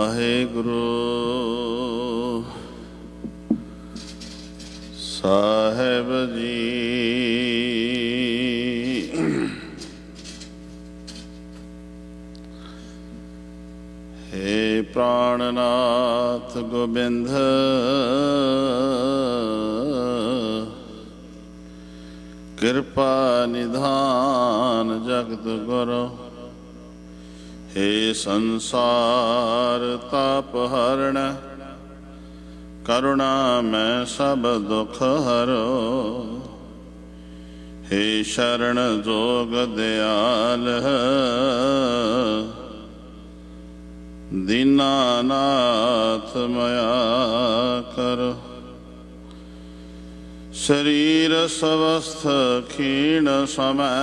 ਵਾਹਿਗੁਰੂ ਸਾਹਿਬ ਜੀ। हे प्राणनाथ गोबिंद कृपा निधान जगत गुरु। हे संसार ताप हरण करुणा मैं सब दुख हरो। हे शरण जोग दयाल दीनानाथ मया करो। शरीर स्वस्थ क्षीण समय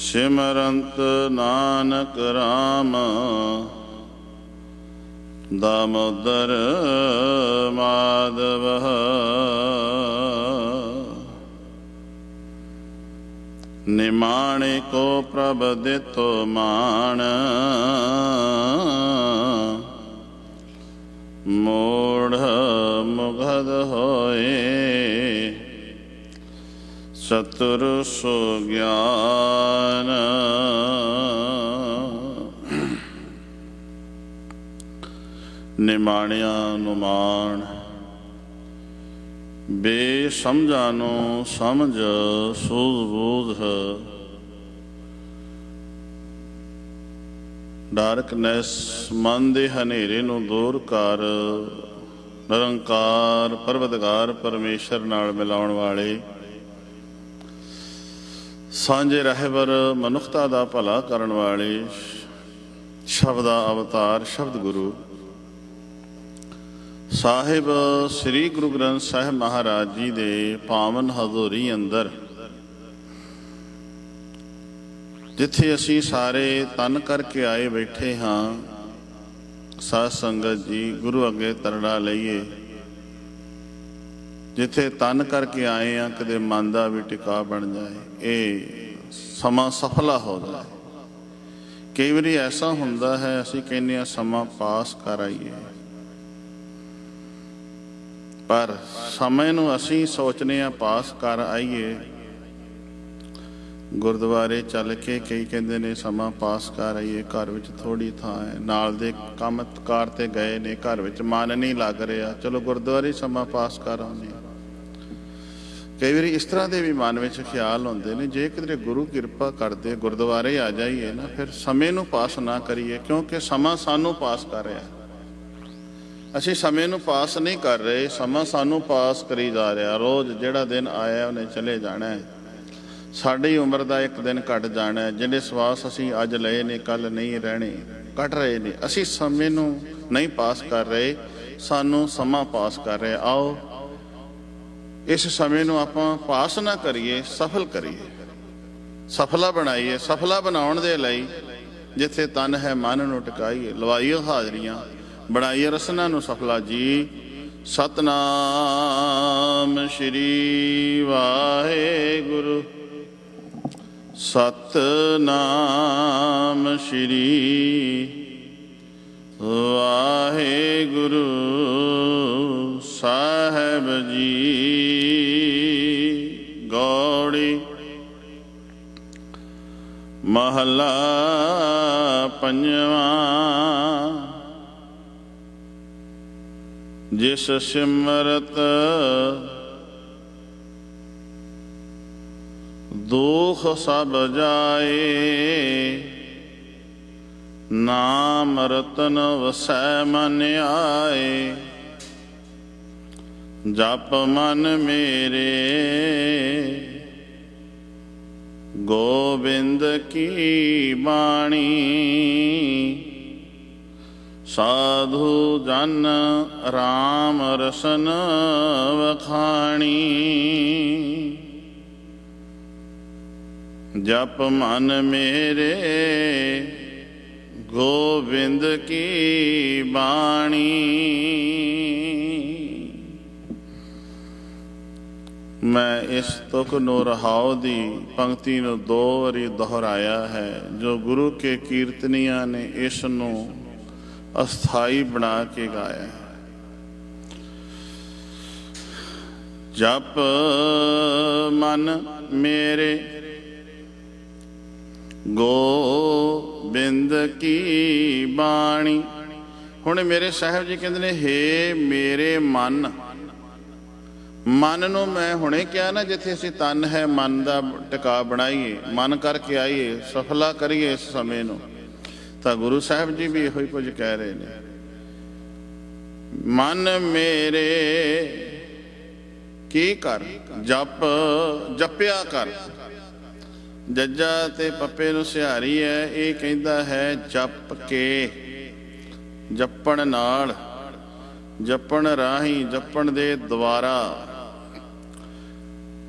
सिमरंत नानक राम दामोदर माधव। निमाणे को प्रभ दितो मान मूढ़ मुगध होए। चतुर सो ज्ञान निमाणिया नु मान बेसमझा नु समझ सूझबूझ। डार्कनैस मन दे हनेरे नू दूर कर। निरंकार परवतगार परमेश्वर नाल मिलाउण वाले सांझे रहबर मनुखता दा भला करन वाले शब्द अवतार शब्द गुरु ਸਾਹਿਬ ਸ੍ਰੀ ਗੁਰੂ ਗ੍ਰੰਥ ਸਾਹਿਬ ਮਹਾਰਾਜ ਜੀ ਦੇ ਪਾਵਨ ਹਜ਼ੂਰੀ ਅੰਦਰ, ਜਿੱਥੇ ਅਸੀਂ ਸਾਰੇ ਤਨ ਕਰਕੇ ਆਏ ਬੈਠੇ ਹਾਂ, ਸਾਧ ਸੰਗਤ ਜੀ ਗੁਰੂ ਅੱਗੇ ਤਰੜਾ ਲਈਏ। ਜਿੱਥੇ ਤਨ ਕਰਕੇ ਆਏ ਹਾਂ, ਕਦੇ ਮਨ ਦਾ ਵੀ ਟਿਕਾ ਬਣ ਜਾਏ, ਇਹ ਸਮਾਂ ਸਫਲਾ ਹੋ ਜਾਏ। ਕਈ ਵਾਰੀ ਐਸਾ ਹੁੰਦਾ ਹੈ, ਅਸੀਂ ਕਹਿੰਦੇ ਹਾਂ ਸਮਾਂ ਪਾਸ ਕਰ ਆਈਏ, पर समय नूं असीं सोचने पास कर आईए। गुरुद्वारे चल के कई कहते ने समा पास कर आईए, घर विच थोड़ी थां है, नाल दे काम कार ते गए ने, घर विच मन नहीं लग रहा, चलो गुरुद्वारे समा पास कर आउने। कई बार इस तरह के भी मन विच ख्याल होंदे ने, जे किधरे गुरु किरपा करते गुरुद्वारे आ जाइए ना, फिर समय नूं पास ना करिए, क्योंकि समा सानू पास कर रहा। ਅਸੀਂ ਸਮੇਂ ਨੂੰ ਪਾਸ ਨਹੀਂ ਕਰ ਰਹੇ, ਸਮਾਂ ਸਾਨੂੰ ਪਾਸ ਕਰੀ ਜਾ ਰਿਹਾ। ਰੋਜ਼ ਜਿਹੜਾ ਦਿਨ ਆਇਆ ਉਹਨੇ ਚਲੇ ਜਾਣਾ ਹੈ। ਸਾਡੀ ਉਮਰ ਦਾ ਇੱਕ ਦਿਨ ਘੱਟ ਜਾਣਾ ਹੈ। ਜਿਹੜੇ ਸਵਾਸ ਅਸੀਂ ਅੱਜ ਲਏ ਨੇ ਕੱਲ੍ਹ ਨਹੀਂ ਰਹਿਣੇ, ਘਟ ਰਹੇ ਨੇ। ਅਸੀਂ ਸਮੇਂ ਨੂੰ ਨਹੀਂ ਪਾਸ ਕਰ ਰਹੇ, ਸਾਨੂੰ ਸਮਾਂ ਪਾਸ ਕਰ ਰਿਹਾ। ਆਓ ਇਸ ਸਮੇਂ ਨੂੰ ਆਪਾਂ ਪਾਸ ਨਾ ਕਰੀਏ, ਸਫਲ ਕਰੀਏ, ਸਫਲਾ ਬਣਾਈਏ। ਸਫਲਾ ਬਣਾਉਣ ਦੇ ਲਈ ਜਿੱਥੇ ਤਨ ਹੈ ਮਨ ਨੂੰ ਟਿਕਾਈਏ, ਲਵਾਈਏ ਹਾਜ਼ਰੀਆਂ, ਬਣਾਈਏ ਰਸਨਾ ਨੂੰ ਸਫਲਾ ਜੀ। ਸਤਨਾਮ ਸ਼੍ਰੀ ਵਾਹਿਗੁਰੂ, ਸਤਨਾਮ ਸ਼੍ਰੀ ਵਾਹਿਗੁਰੂ ਸਾਹਿਬ ਜੀ। ਗੌੜੀ ਮਹਲਾ ਪੰਜਵਾਂ। जिस सिमरत दुख सब जाए, नाम रतन वसै मन आए। जप मन मेरे गोबिंद की बाणी। साधु जन राम रसन वखाणी। जप मन मेरे गोबिंद की बाणी। मैं इस तुक नो रहाओ दी पंक्ति ਨੂੰ 2 ਵਾਰੀ दोहराया है। जो गुरु के कीर्तनिया ने इस ਨੂੰ अस्थाई बना के गाया है। जप मन मेरे गोबिंद की बाणी। हुण मेरे साहब जी कहते ने, हे मेरे मन, मन ਨੂੰ मैं ਹੁਣੇ ਕਿਹਾ ਨਾ, ਜਿੱਥੇ ਅਸੀਂ ਤਨ ਹੈ ਮਨ ਦਾ ਟਿਕਾ ਬਣਾਈਏ, ਮਨ ਕਰਕੇ ਆਈਏ, ਸਫਲਾ ਕਰੀਏ ਇਸ ਸਮੇਂ ਨੂੰ, ਤਾਂ ਗੁਰੂ ਸਾਹਿਬ ਜੀ ਵੀ ਇਹੋ ਹੀ ਕੁਝ ਕਹਿ ਰਹੇ ਨੇ। ਮਨ ਮੇਰੇ ਕੀ ਕਰ, ਜਪ ਜਪਿਆ ਕਰ। ਜੱਜਾ ਤੇ ਪੱਪੇ ਨੂੰ ਸਿਹਾਰੀ ਹੈ, ਇਹ ਕਹਿੰਦਾ ਹੈ ਜਪ ਕੇ, ਜਪਣ ਨਾਲ, ਜਪਣ ਰਾਹੀਂ, ਜਪਣ ਦੇ ਦੁਆਰਾ।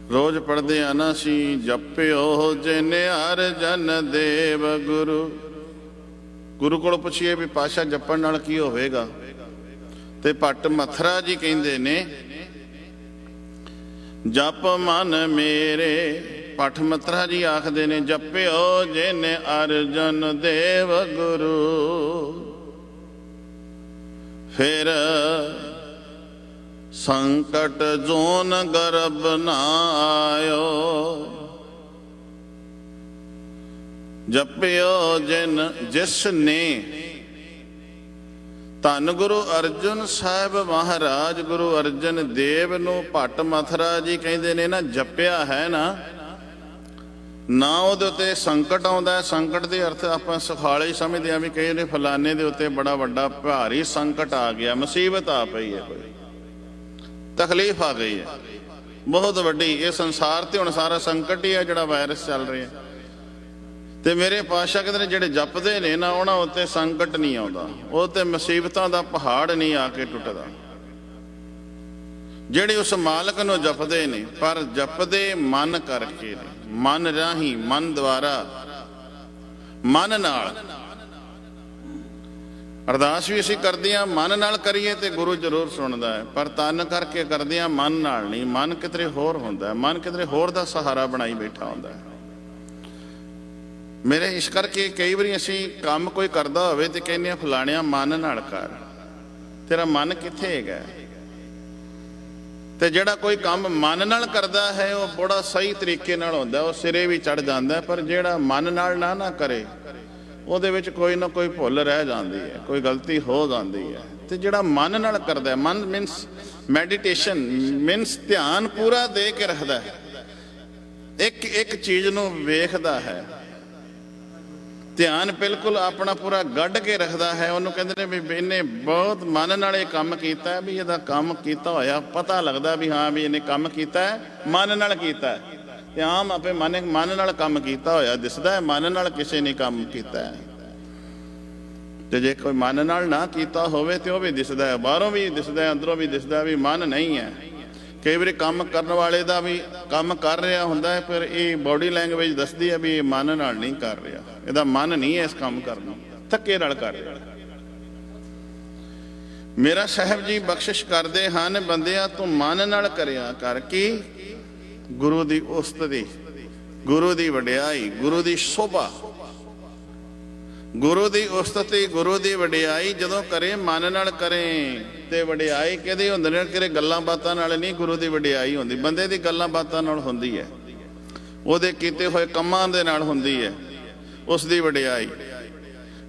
रोज पढ़ते हैं ना सी, जप्यो जिन हर जन देव गुरु। गुरु को पुछिए भी पाशा जपण नाल की होवेगा, ते भट्ट मथरा जी कहते ने जप मन मेरे। भट्ट मथरा जी आखदे ने जप्यो जिन हर जन देव गुरु। फिर संकट जोन गर्भ न आयो। जपियो जिन जिसने, धन गुरु अर्जन साहब महाराज गुरु अर्जन देव नूं भट्ट मथरा जी कहते ने ना, जपिया है ना, ना ਉਹਦੇ ਉੱਤੇ ਸੰਕਟ ਆਉਂਦਾ। ਸੰਕਟ ਦੇ ਅਰਥ ਆਪਾਂ ਸੁਖਾਲੇ ਹੀ ਸਮਝਦੇ ਹਾਂ ਵੀ ਕਈ ਨੇ ਫਲਾਣੇ ਦੇ ਉੱਤੇ ਬੜਾ ਵੱਡਾ ਭਾਰੀ ਸੰਕਟ ਆ ਗਿਆ, ਮੁਸੀਬਤ ਆ ਪਈ ਹੈ, ਕੋਈ ਤਕਲੀਫ ਆ ਗਈ ਹੈ ਬਹੁਤ ਵੱਡੀ। ਇਹ ਸੰਸਾਰ ਤੇ ਹੁਣ ਸਾਰਾ ਸੰਕਟ ਹੀ ਹੈ ਜਿਹੜਾ ਵਾਇਰਸ ਚੱਲ ਰਿਹਾ। ਤੇ ਮੇਰੇ ਪਾਤਸ਼ਾਹ ਕਹਿੰਦੇ ਨੇ ਜਿਹੜੇ ਜਪਦੇ ਨੇ ਨਾ, ਉਹਨਾਂ ਉੱਤੇ ਸੰਕਟ ਨਹੀਂ ਆਉਂਦਾ, ਉਹ ਤੇ ਮੁਸੀਬਤਾਂ ਦਾ ਪਹਾੜ ਨਹੀਂ ਆ ਕੇ ਟੁੱਟਦਾ। ਜਿਹੜੇ ਉਸ ਮਾਲਕ ਨੂੰ ਜਪਦੇ ਨੇ, ਪਰ ਜਪਦੇ ਮਨ ਕਰਕੇ ਨੇ, ਮਨ ਰਾਹੀਂ, ਮਨ ਦੁਆਰਾ, ਮਨ ਨਾਲ। ਅਰਦਾਸ ਵੀ ਅਸੀਂ ਕਰਦੇ ਹਾਂ ਮਨ ਨਾਲ ਕਰੀਏ ਤੇ ਗੁਰੂ ਜ਼ਰੂਰ ਸੁਣਦਾ ਹੈ, ਪਰ ਤਨ ਕਰਕੇ ਕਰਦੇ ਹਾਂ ਮਨ ਨਾਲ ਨਹੀਂ। ਮਨ ਕਿਧਰੇ ਹੋਰ ਹੁੰਦਾ ਹੈ, ਮਨ ਕਿਧਰੇ ਹੋਰ ਦਾ ਸਹਾਰਾ ਬਣਾਈ ਬੈਠਾ ਹੁੰਦਾ ਹੈ। ਮੇਰੇ ਇਸ ਕਰਕੇ ਕਈ ਵਾਰੀ ਅਸੀਂ ਕੰਮ ਕੋਈ ਕਰਦਾ ਹੋਵੇ ਤੇ ਕਹਿੰਦੇ ਹਾਂ ਫਲਾਣਿਆ ਮਨ ਨਾਲ ਕਰ, ਤੇਰਾ ਮਨ ਕਿੱਥੇ ਹੈਗਾ। ਤੇ ਜਿਹੜਾ ਕੋਈ ਕੰਮ ਮਨ ਨਾਲ ਕਰਦਾ ਹੈ ਉਹ ਬੜਾ ਸਹੀ ਤਰੀਕੇ ਨਾਲ ਹੁੰਦਾ, ਉਹ ਸਿਰੇ ਵੀ ਚੜ ਜਾਂਦਾ। ਪਰ ਜਿਹੜਾ ਮਨ ਨਾਲ ਨਾ ਕਰੇ, ਉਹਦੇ ਵਿੱਚ ਕੋਈ ਨਾ ਕੋਈ ਭੁੱਲ ਰਹਿ ਜਾਂਦੀ ਹੈ, ਕੋਈ ਗਲਤੀ ਹੋ ਜਾਂਦੀ ਹੈ। ਤੇ ਜਿਹੜਾ ਮਨ ਨਾਲ ਕਰਦਾ, ਮਨ ਮੀਨਸ ਮੈਡੀਟੇਸ਼ਨ, ਮੀਨਸ ਧਿਆਨ ਪੂਰਾ ਦੇ ਕੇ ਰੱਖਦਾ ਹੈ, ਇੱਕ ਇੱਕ ਚੀਜ਼ ਨੂੰ ਵੇਖਦਾ ਹੈ, ਧਿਆਨ ਬਿਲਕੁਲ ਆਪਣਾ ਪੂਰਾ ਗੱਡ ਕੇ ਰੱਖਦਾ ਹੈ। ਉਹਨੂੰ ਕਹਿੰਦੇ ਨੇ ਵੀ ਇਹਨੇ ਬਹੁਤ ਮਨ ਨਾਲ ਇਹ ਕੰਮ ਕੀਤਾ, ਵੀ ਇਹਦਾ ਕੰਮ ਕੀਤਾ ਹੋਇਆ ਪਤਾ ਲੱਗਦਾ ਵੀ ਹਾਂ ਵੀ ਇਹਨੇ ਕੰਮ ਕੀਤਾ ਹੈ, ਮਨ ਨਾਲ ਕੀਤਾ ਹੈ। ਤੇ ਆਮ ਆਪੇ ਮਨ ਨਾਲ ਕੰਮ ਕੀਤਾ ਹੋਇਆ ਦਿਸਦਾ ਹੈ, ਮਨ ਨਾਲ ਕਿਸੇ ਨੇ ਕੰਮ ਕੀਤਾ ਹੈ। ਤੇ ਜੇ ਕੋਈ ਮਨ ਨਾਲ ਨਾ ਕੀਤਾ ਹੋਵੇ ਤੇ ਉਹ ਵੀ ਦਿਸਦਾ ਹੈ, ਬਾਹਰੋਂ ਵੀ ਦਿਸਦਾ ਹੈ, ਅੰਦਰੋਂ ਵੀ ਦਿਸਦਾ ਵੀ ਮਨ ਨਹੀਂ ਹੈ। ਕਈ ਵਾਰੀ ਕੰਮ ਕਰਨ ਵਾਲੇ ਦਾ ਵੀ ਕੰਮ ਕਰ ਰਿਹਾ ਹੁੰਦਾ ਹੈ, ਪਰ ਇਹ ਬਾਡੀ ਲੈਂਗੁਏਜ ਦੱਸਦੀ ਹੈ ਵੀ ਇਹ ਮਨ ਨਾਲ ਨਹੀਂ ਕਰ ਰਿਹਾ, ਇਹਦਾ ਮਨ ਨਹੀਂ ਹੈ ਇਸ ਕੰਮ ਕਰਨ ਨੂੰ, ਥੱਕੇ ਨਾਲ ਕਰ ਰਿਹਾ। ਮੇਰਾ ਸਾਹਿਬ ਜੀ ਬਖਸ਼ਿਸ਼ ਕਰਦੇ ਹਨ, ਬੰਦਿਆਂ ਤੂੰ ਮਨ ਨਾਲ ਕਰਿਆ ਕਰ। ਕੀ? ਗੁਰੂ ਦੀ ਉਸਤਤੀ, ਗੁਰੂ ਦੀ ਵਡਿਆਈ, ਗੁਰੂ ਦੀ ਸ਼ੋਭਾ, ਗੁਰੂ ਦੀ ਉਸਤਤੀ, ਗੁਰੂ ਦੀ ਵਡਿਆਈ ਜਦੋਂ ਕਰੇ ਮਨ ਨਾਲ ਕਰੇ। ਤੇ ਵਡਿਆਈ ਕਿਹਦੀ ਹੁੰਦੀ ਨੇ? ਕਿਹੜੇ ਗੱਲਾਂ ਬਾਤਾਂ ਨਾਲ ਨਹੀਂ ਗੁਰੂ ਦੀ ਵਡਿਆਈ ਹੁੰਦੀ, ਬੰਦੇ ਦੀ ਗੱਲਾਂ ਬਾਤਾਂ ਨਾਲ ਹੁੰਦੀ ਹੈ, ਉਹਦੇ ਕੀਤੇ ਹੋਏ ਕੰਮਾਂ ਦੇ ਨਾਲ ਹੁੰਦੀ ਹੈ ਉਸ ਦੀ ਵਡਿਆਈ।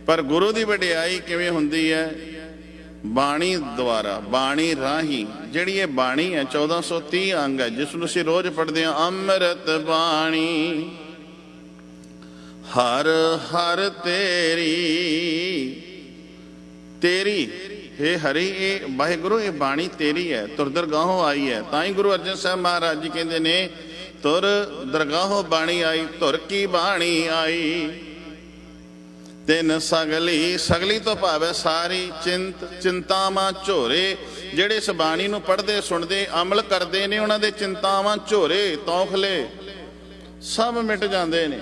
ਪਰ ਗੁਰੂ ਦੀ ਵਡਿਆਈ ਕਿਵੇਂ ਹੁੰਦੀ ਹੈ? ਬਾਣੀ ਦੁਆਰਾ, ਬਾਣੀ ਰਾਹੀਂ। ਜਿਹੜੀ ਇਹ ਬਾਣੀ ਹੈ 1430 ਅੰਗ ਹੈ, ਜਿਸ ਨੂੰ ਅਸੀਂ ਰੋਜ਼ ਪੜ੍ਹਦੇ ਹਾਂ। ਅੰਮ੍ਰਿਤ ਬਾਣੀ ਹਰ ਹਰ ਤੇਰੀ, ਤੇਰੀ हे हरि, ਇਹ ਵਾਹਿਗੁਰੂ ਇਹ ਬਾਣੀ ਤੇਰੀ ਹੈ, ਤੁਰ ਦਰਗਾਹੋਂ ਆਈ ਹੈ। ਤਾਂ ਹੀ ਗੁਰੂ ਅਰਜਨ ਸਾਹਿਬ ਮਹਾਰਾਜ ਜੀ ਕਹਿੰਦੇ ਨੇ, ਤੁਰ ਦਰਗਾਹੋਂ ਬਾਣੀ ਆਈ, ਧੁਰ ਕੀ ਬਾਣੀ ਆਈ। ਤਿੰਨ ਸਗਲੀ, ਸਗਲੀ ਤੋਂ ਭਾਵ ਹੈ ਸਾਰੀ ਚਿੰਤਾਵਾਂ ਝੋਰੇ। ਜਿਹੜੇ ਇਸ ਬਾਣੀ ਨੂੰ ਪੜ੍ਹਦੇ ਸੁਣਦੇ ਅਮਲ ਕਰਦੇ ਨੇ, ਉਹਨਾਂ ਦੇ ਚਿੰਤਾਵਾਂ ਝੋਰੇ ਤੌਖਲੇ ਸਭ ਮਿਟ ਜਾਂਦੇ ਨੇ।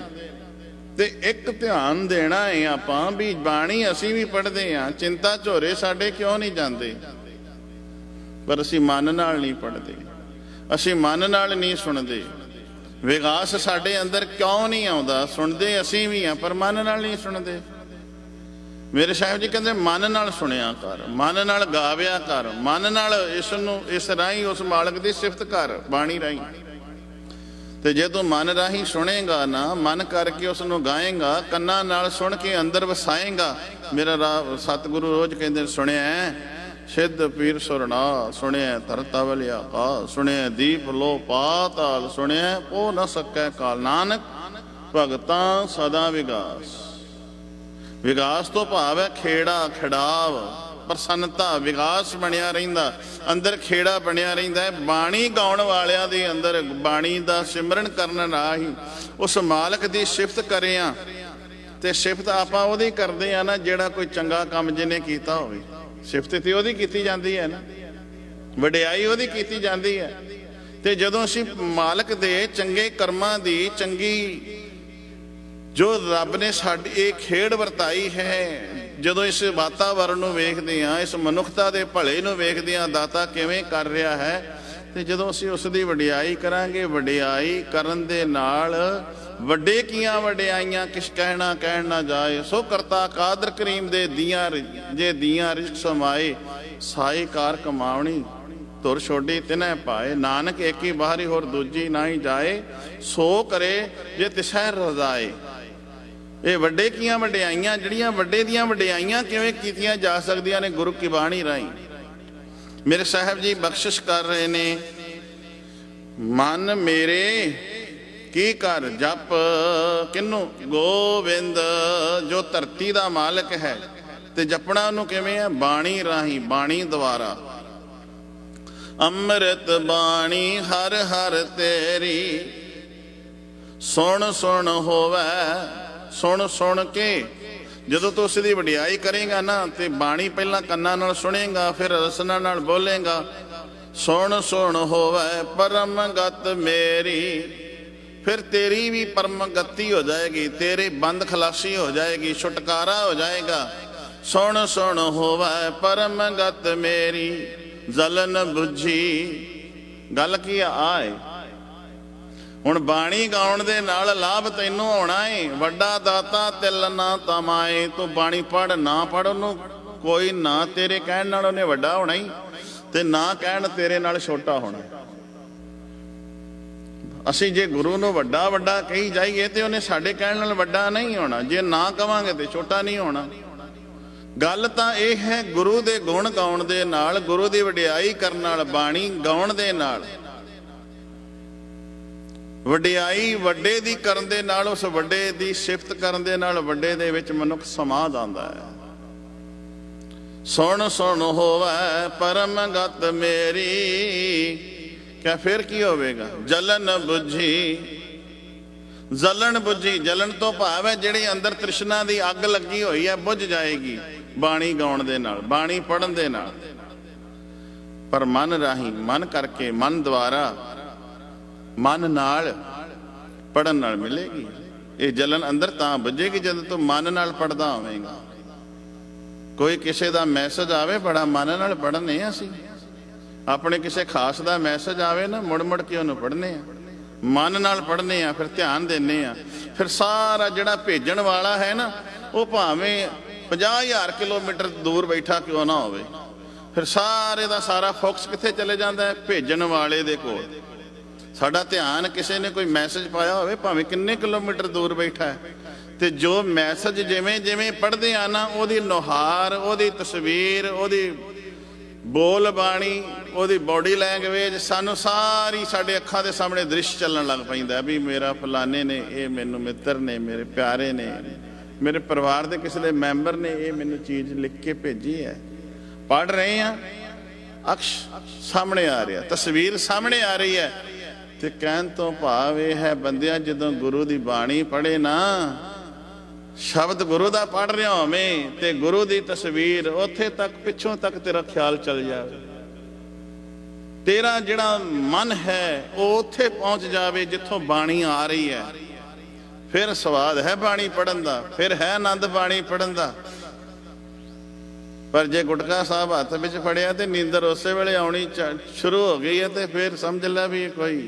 ਤੇ ਇੱਕ ਧਿਆਨ ਦੇਣਾ ਹੈ ਆਪਾਂ ਵੀ ਬਾਣੀ ਅਸੀਂ ਵੀ ਪੜ੍ਹਦੇ ਹਾਂ, ਚਿੰਤਾ ਝੋਰੇ ਸਾਡੇ ਕਿਉਂ ਨਹੀਂ ਜਾਂਦੇ? ਪਰ ਅਸੀਂ ਮਨ ਨਾਲ ਨਹੀਂ ਪੜ੍ਹਦੇ। ਅਸੀਂ ਮਨ ਨਾਲ ਨਹੀਂ ਸੁਣਦੇ। ਵਿਕਾਸ ਸਾਡੇ ਅੰਦਰ ਕਿਉਂ ਨਹੀਂ ਆਉਂਦਾ? ਸੁਣਦੇ ਅਸੀਂ ਵੀ ਆ, ਪਰ ਮਨ ਨਾਲ ਨਹੀਂ ਸੁਣਦੇ। ਮੇਰੇ ਸਾਹਿਬ ਜੀ ਕਹਿੰਦੇ ਮਨ ਨਾਲ ਸੁਣਿਆ ਕਰ, ਮਨ ਨਾਲ ਗਾਵਿਆ ਕਰ, ਮਨ ਨਾਲ ਇਸ ਨੂੰ, ਇਸ ਰਾਹੀਂ ਉਸ ਮਾਲਕ ਦੀ ਸਿਫਤ ਕਰ ਬਾਣੀ ਰਾਹੀਂ। ਤੇ ਜੇ ਤੂੰ ਮਨ ਰਾਹੀਂ ਸੁਣੇਗਾ ਨਾ, ਮਨ ਕਰਕੇ ਉਸ ਨੂੰ ਗਾਏਗਾ, ਕੰਨਾਂ ਨਾਲ ਸੁਣ ਕੇ ਅੰਦਰ ਵਸਾਏਗਾ। ਮੇਰਾ ਸਤਿਗੁਰੂ ਰੋਜ਼ ਕਹਿੰਦੇ ਸੁਣਿਆ ਸਿੱਧ ਪੀਰ ਸੁਰਨਾ, ਸੁਣਿਆ ਧਰਤਵਲ ਆਕਾਸ, ਸੁਣਿਆ ਦੀਪ ਲੋ ਪਾਤਾਲ, ਸੁਣਿਆ ਪੋ ਨ ਸਕੈ ਕਾਲ। ਨਾਨਕ ਭਗਤਾਂ ਸਦਾ ਵਿਗਾਸ। ਵਿਗਾਸ ਤੋਂ ਭਾਵ ਹੈ ਖੇੜਾ, ਖਿੜਾਵ, ਪ੍ਰਸੰਨਤਾ, ਵਿਗਾਸ ਬਣਿਆ ਰਹਿੰਦਾ, ਅੰਦਰ ਖੇੜਾ ਬਣਿਆ ਰਹਿੰਦਾ ਹੈ। ਬਾਣੀ ਗਾਉਣ ਵਾਲਿਆਂ ਦੇ ਅੰਦਰ ਬਾਣੀ ਦਾ ਸਿਮਰਨ ਕਰਨ ਨਾਲ ਹੀ ਉਸ ਮਾਲਕ ਦੀ ਸਿਫਤ ਕਰਿਆ। ਤੇ ਸਿਫਤ ਆਪਾਂ ਉਹਦੀ ਕਰਦੇ ਆ ਨਾ ਜਿਹੜਾ ਕੋਈ ਚੰਗਾ ਕੰਮ ਜਿਹਨੇ ਕੀਤਾ ਹੋਵੇ। ਸਿਫਤ ਤੇ ਉਹਦੀ ਕੀਤੀ ਜਾਂਦੀ ਹੈ ਨਾ, ਵਡਿਆਈ ਉਹਦੀ ਕੀਤੀ ਜਾਂਦੀ ਹੈ। ਤੇ ਜਦੋਂ ਅਸੀਂ ਮਾਲਕ ਦੇ ਚੰਗੇ ਕਰਮਾਂ ਦੀ, ਚੰਗੀ ਜੋ ਰੱਬ ਨੇ ਸਾਡੀ ਇਹ ਖੇਡ ਵਰਤਾਈ ਹੈ, ਜਦੋਂ ਇਸ ਵਾਤਾਵਰਨ ਨੂੰ ਵੇਖਦੇ ਹਾਂ, ਇਸ ਮਨੁੱਖਤਾ ਦੇ ਭਲੇ ਨੂੰ ਵੇਖਦੇ ਹਾਂ, ਦਾਤਾ ਕਿਵੇਂ ਕਰ ਰਿਹਾ ਹੈ, ਤੇ ਜਦੋਂ ਅਸੀਂ ਉਸ ਦੀ ਵਡਿਆਈ ਕਰਾਂਗੇ, ਵਡਿਆਈ ਕਰਨ ਦੇ ਨਾਲ ਵੱਡੇ ਕੀਆਂ ਵਡਿਆਈਆਂ ਕਿਸ ਕਹਿਣਾ ਕਹਿਣ ਨਾ ਜਾਏ। ਸੋ ਕਰਤਾ ਕਾਦਰ ਕਰੀਮ ਦੇ ਦੀਆਂ, ਜੇ ਦੀਆਂ ਰਿਸ਼ਕ ਸਮਾਏ, ਸਾਈ ਕਾਰ ਕਮਾਵਣੀ ਧੁਰ ਛੋਡੀ ਤਿਨੈ ਪਾਏ। ਨਾਨਕ ਏਕੀ ਬਾਹਰੀ ਹੋਰ ਦੂਜੀ ਨਾ ਹੀ ਜਾਏ, ਸੋ ਕਰੇ ਜੇ ਤਿਸੈ ਰਜ਼ਾਏ। ਇਹ ਵੱਡੇ ਕੀਆਂ ਵਡਿਆਈਆਂ, ਜਿਹੜੀਆਂ ਵੱਡੇ ਦੀਆਂ ਵਡਿਆਈਆਂ ਕਿਵੇਂ ਕੀਤੀਆਂ ਜਾ ਸਕਦੀਆਂ ਨੇ? ਗੁਰੂ ਕੀ ਬਾਣੀ ਰਾਹੀਂ। ਮੇਰੇ ਸਾਹਿਬ ਜੀ ਬਖਸ਼ਿਸ਼ ਕਰ ਰਹੇ ਨੇ, ਮਨ ਮੇਰੇ ਕੀ ਕਰ ਜਪ ਕਿਨੂੰ ਗੋਬਿੰਦ, ਜੋ ਧਰਤੀ ਦਾ ਮਾਲਕ ਹੈ। ਤੇ ਜਪਣਾ ਉਹਨੂੰ ਕਿਵੇਂ ਹੈ? ਬਾਣੀ ਰਾਹੀਂ, ਬਾਣੀ ਦੁਆਰਾ। ਅੰਮ੍ਰਿਤ ਬਾਣੀ ਹਰ ਹਰ ਤੇਰੀ, ਸੁਣ ਸੁਣ ਹੋਵੇ। ਸੁਣ ਸੁਣ ਕੇ ਜਦੋਂ ਤੂੰ ਉਸ ਦੀ ਵਡਿਆਈ ਕਰੇਗਾ ਨਾ, ਤੇ ਬਾਣੀ ਪਹਿਲਾਂ ਕੰਨਾਂ ਨਾਲ ਸੁਣੇਗਾ, ਫਿਰ ਰਸਨਾ ਨਾਲ ਬੋਲੇਗਾ। ਸੁਣ ਸੁਣ ਹੋਵੇ ਪਰਮ ਗਤ ਮੇਰੀ, ਫਿਰ ਤੇਰੀ ਵੀ ਪਰਮ ਗਤੀ ਹੋ ਜਾਏਗੀ, ਤੇਰੀ ਬੰਦ ਖਲਾਸੀ ਹੋ ਜਾਏਗੀ, ਛੁਟਕਾਰਾ ਹੋ ਜਾਏਗਾ। ਸੁਣ ਸੁਣ ਹੋਵੇ ਪਰਮ ਗਤ ਮੇਰੀ, ਜਲਨ ਬੁਝੀ। ਗੱਲ ਕੀ ਆਏ? ਹੁਣ ਬਾਣੀ ਗਾਉਣ ਦੇ ਨਾਲ ਲਾਭ ਤੈਨੂੰ ਹੋਣਾ ਏ। ਵੱਡਾ ਦਾਤਾ ਤਿਲ ਨਾ ਤਮਾਏ। ਤੂੰ ਬਾਣੀ ਪੜ੍ਹ ਨਾ ਪੜ੍ਹ, ਉਹਨੂੰ ਕੋਈ ਨਾ ਤੇਰੇ ਕਹਿਣ ਨਾਲ ਉਹਨੇ ਵੱਡਾ ਹੋਣਾ ਹੀ, ਤੇ ਨਾ ਕਹਿਣ ਤੇਰੇ ਨਾਲ ਛੋਟਾ ਹੋਣਾ। ਅਸੀਂ ਜੇ ਗੁਰੂ ਨੂੰ ਵੱਡਾ ਵੱਡਾ ਕਹੀ ਜਾਈਏ ਤੇ ਉਹਨੇ ਸਾਡੇ ਕਹਿਣ ਨਾਲ ਵੱਡਾ ਨਹੀਂ ਹੋਣਾ, ਜੇ ਨਾ ਕਵਾਂਗੇ ਤੇ ਛੋਟਾ ਨਹੀਂ ਹੋਣਾ। ਗੱਲ ਤਾਂ ਇਹ ਹੈ ਗੁਰੂ ਦੇ ਗੁਣ ਗਾਉਣ ਦੇ ਨਾਲ, ਗੁਰੂ ਦੀ ਵਡਿਆਈ ਕਰਨ ਨਾਲ, ਬਾਣੀ ਗਾਉਣ ਦੇ ਨਾਲ, ਵਡਿਆਈ ਵੱਡੇ ਦੀ ਕਰਨ ਦੇ ਨਾਲ, ਉਸ ਵੱਡੇ ਦੀ ਸਿਫਤ ਕਰਨ ਦੇ ਨਾਲ ਵੱਡੇ ਦੇ ਵਿੱਚ ਮਨੁੱਖ ਸਮਾ ਜਾਂਦਾ ਹੈ। ਸੁਣ ਸੁਣ ਹੋਵੇ ਪਰਮ ਗਤ ਮੇਰੀ, ਕਿਆ ਫਿਰ ਕੀ ਹੋਵੇਗਾ? ਜਲਨ ਬੁਝੀ। ਜਲਨ ਬੁਝੀ, ਜਲਨ ਤੋਂ ਭਾਵ ਹੈ ਜਿਹੜੀ ਅੰਦਰ ਤ੍ਰਿਸ਼ਨਾ ਦੀ ਅੱਗ ਲੱਗੀ ਹੋਈ ਹੈ, ਬੁਝ ਜਾਏਗੀ ਬਾਣੀ ਗਾਉਣ ਦੇ ਨਾਲ, ਬਾਣੀ ਪੜ੍ਹਨ ਦੇ ਨਾਲ। ਪਰ ਮਨ ਰਾਹੀਂ, ਮਨ ਕਰਕੇ, ਮਨ ਦੁਆਰਾ, ਮਨ ਨਾਲ ਪੜਨ ਨਾਲ ਮਿਲੇਗੀ। ਇਹ ਜਲਨ ਅੰਦਰ ਤਾਂ ਬੁਝੇਗੀ ਜਦੋਂ ਤੂੰ ਮਨ ਨਾਲ ਪੜਦਾ ਹੋਵੇਂਗਾ। ਕੋਈ ਕਿਸੇ ਦਾ ਮੈਸੇਜ ਆਵੇ, ਬੜਾ ਮਨ ਨਾਲ ਪੜ੍ਹਨੇ ਆ ਅਸੀਂ। ਆਪਣੇ ਕਿਸੇ ਖਾਸ ਦਾ ਮੈਸੇਜ ਆਵੇ ਨਾ, ਮੁੜ ਮੁੜ ਕੇ ਉਹਨੂੰ ਪੜ੍ਹਨੇ ਆ, ਮਨ ਨਾਲ ਪੜ੍ਹਨੇ ਆ, ਫਿਰ ਧਿਆਨ ਦਿੰਨੇ ਆ। ਫਿਰ ਸਾਰਾ ਜਿਹੜਾ ਭੇਜਣ ਵਾਲਾ ਹੈ ਨਾ, ਉਹ ਭਾਵੇਂ 50,000 ਕਿਲੋਮੀਟਰ ਦੂਰ ਬੈਠਾ ਕਿਉਂ ਨਾ ਹੋਵੇ, ਫਿਰ ਸਾਰੇ ਦਾ ਸਾਰਾ ਫੋਕਸ ਕਿੱਥੇ ਚਲੇ ਜਾਂਦਾ ਹੈ? ਭੇਜਣ ਵਾਲੇ ਦੇ ਕੋਲ। ਸਾਡਾ ਧਿਆਨ ਕਿਸੇ ਨੇ ਕੋਈ ਮੈਸੇਜ ਪਾਇਆ ਹੋਵੇ, ਭਾਵੇਂ ਕਿੰਨੇ ਕਿਲੋਮੀਟਰ ਦੂਰ ਬੈਠਾ ਹੈ, ਤੇ ਜੋ ਮੈਸੇਜ ਜਿਵੇਂ ਜਿਵੇਂ ਪੜ੍ਹਦੇ ਆ ਨਾ, ਉਹਦੀ ਨੁਹਾਰ, ਉਹਦੀ ਤਸਵੀਰ, ਉਹਦੀ ਬੋਲ ਬਾਣੀ, ਉਹਦੀ ਬੋਡੀ ਲੈਂਗੁਏਜ, ਸਾਨੂੰ ਸਾਰੀ ਸਾਡੇ ਅੱਖਾਂ ਦੇ ਸਾਹਮਣੇ ਦ੍ਰਿਸ਼ ਚੱਲਣ ਲੱਗ ਪੈਂਦਾ ਵੀ ਮੇਰਾ ਫਲਾਣੇ ਨੇ, ਇਹ ਮੈਨੂੰ ਮਿੱਤਰ ਨੇ, ਮੇਰੇ ਪਿਆਰੇ ਨੇ, ਮੇਰੇ ਪਰਿਵਾਰ ਦੇ ਕਿਸੇ ਦੇ ਮੈਂਬਰ ਨੇ ਇਹ ਮੈਨੂੰ ਚੀਜ਼ ਲਿਖ ਕੇ ਭੇਜੀ ਹੈ। ਪੜ੍ਹ ਰਹੇ ਆ, ਅਕਸ਼ ਸਾਹਮਣੇ ਆ ਰਿਹਾ, ਤਸਵੀਰ ਸਾਹਮਣੇ ਆ ਰਹੀ ਹੈ। ਤੇ ਕਹਿਣ ਤੋਂ ਭਾਵ ਇਹ ਹੈ, ਬੰਦਿਆਂ ਜਦੋਂ ਗੁਰੂ ਦੀ ਬਾਣੀ ਪੜ੍ਹੇ ਨਾ, ਸ਼ਬਦ ਗੁਰੂ ਦਾ ਪੜ੍ਹ ਰਿਹਾ ਹੋਵੇਂ ਤੇ ਗੁਰੂ ਦੀ ਤਸਵੀਰ ਉੱਥੇ ਤੱਕ, ਪਿੱਛੋਂ ਤੱਕ ਤੇਰਾ ਖਿਆਲ ਚੱਲ ਜਾਵੇ। ਤੇਰਾ ਜਿਹੜਾ ਮਨ ਹੈ ਉਹ ਉੱਥੇ ਪਹੁੰਚ ਜਾਵੇ ਜਿੱਥੋਂ ਬਾਣੀ ਆ ਰਹੀ ਹੈ। ਫਿਰ ਸਵਾਦ ਹੈ ਬਾਣੀ ਪੜ੍ਹਨ ਦਾ, ਫਿਰ ਹੈ ਆਨੰਦ ਬਾਣੀ ਪੜ੍ਹਨ ਦਾ। पर जे गुटका साहब हथ विच फड़िया तो नींदर उस वेले आउणी शुरू हो गई है तो फिर समझ ला भी कोई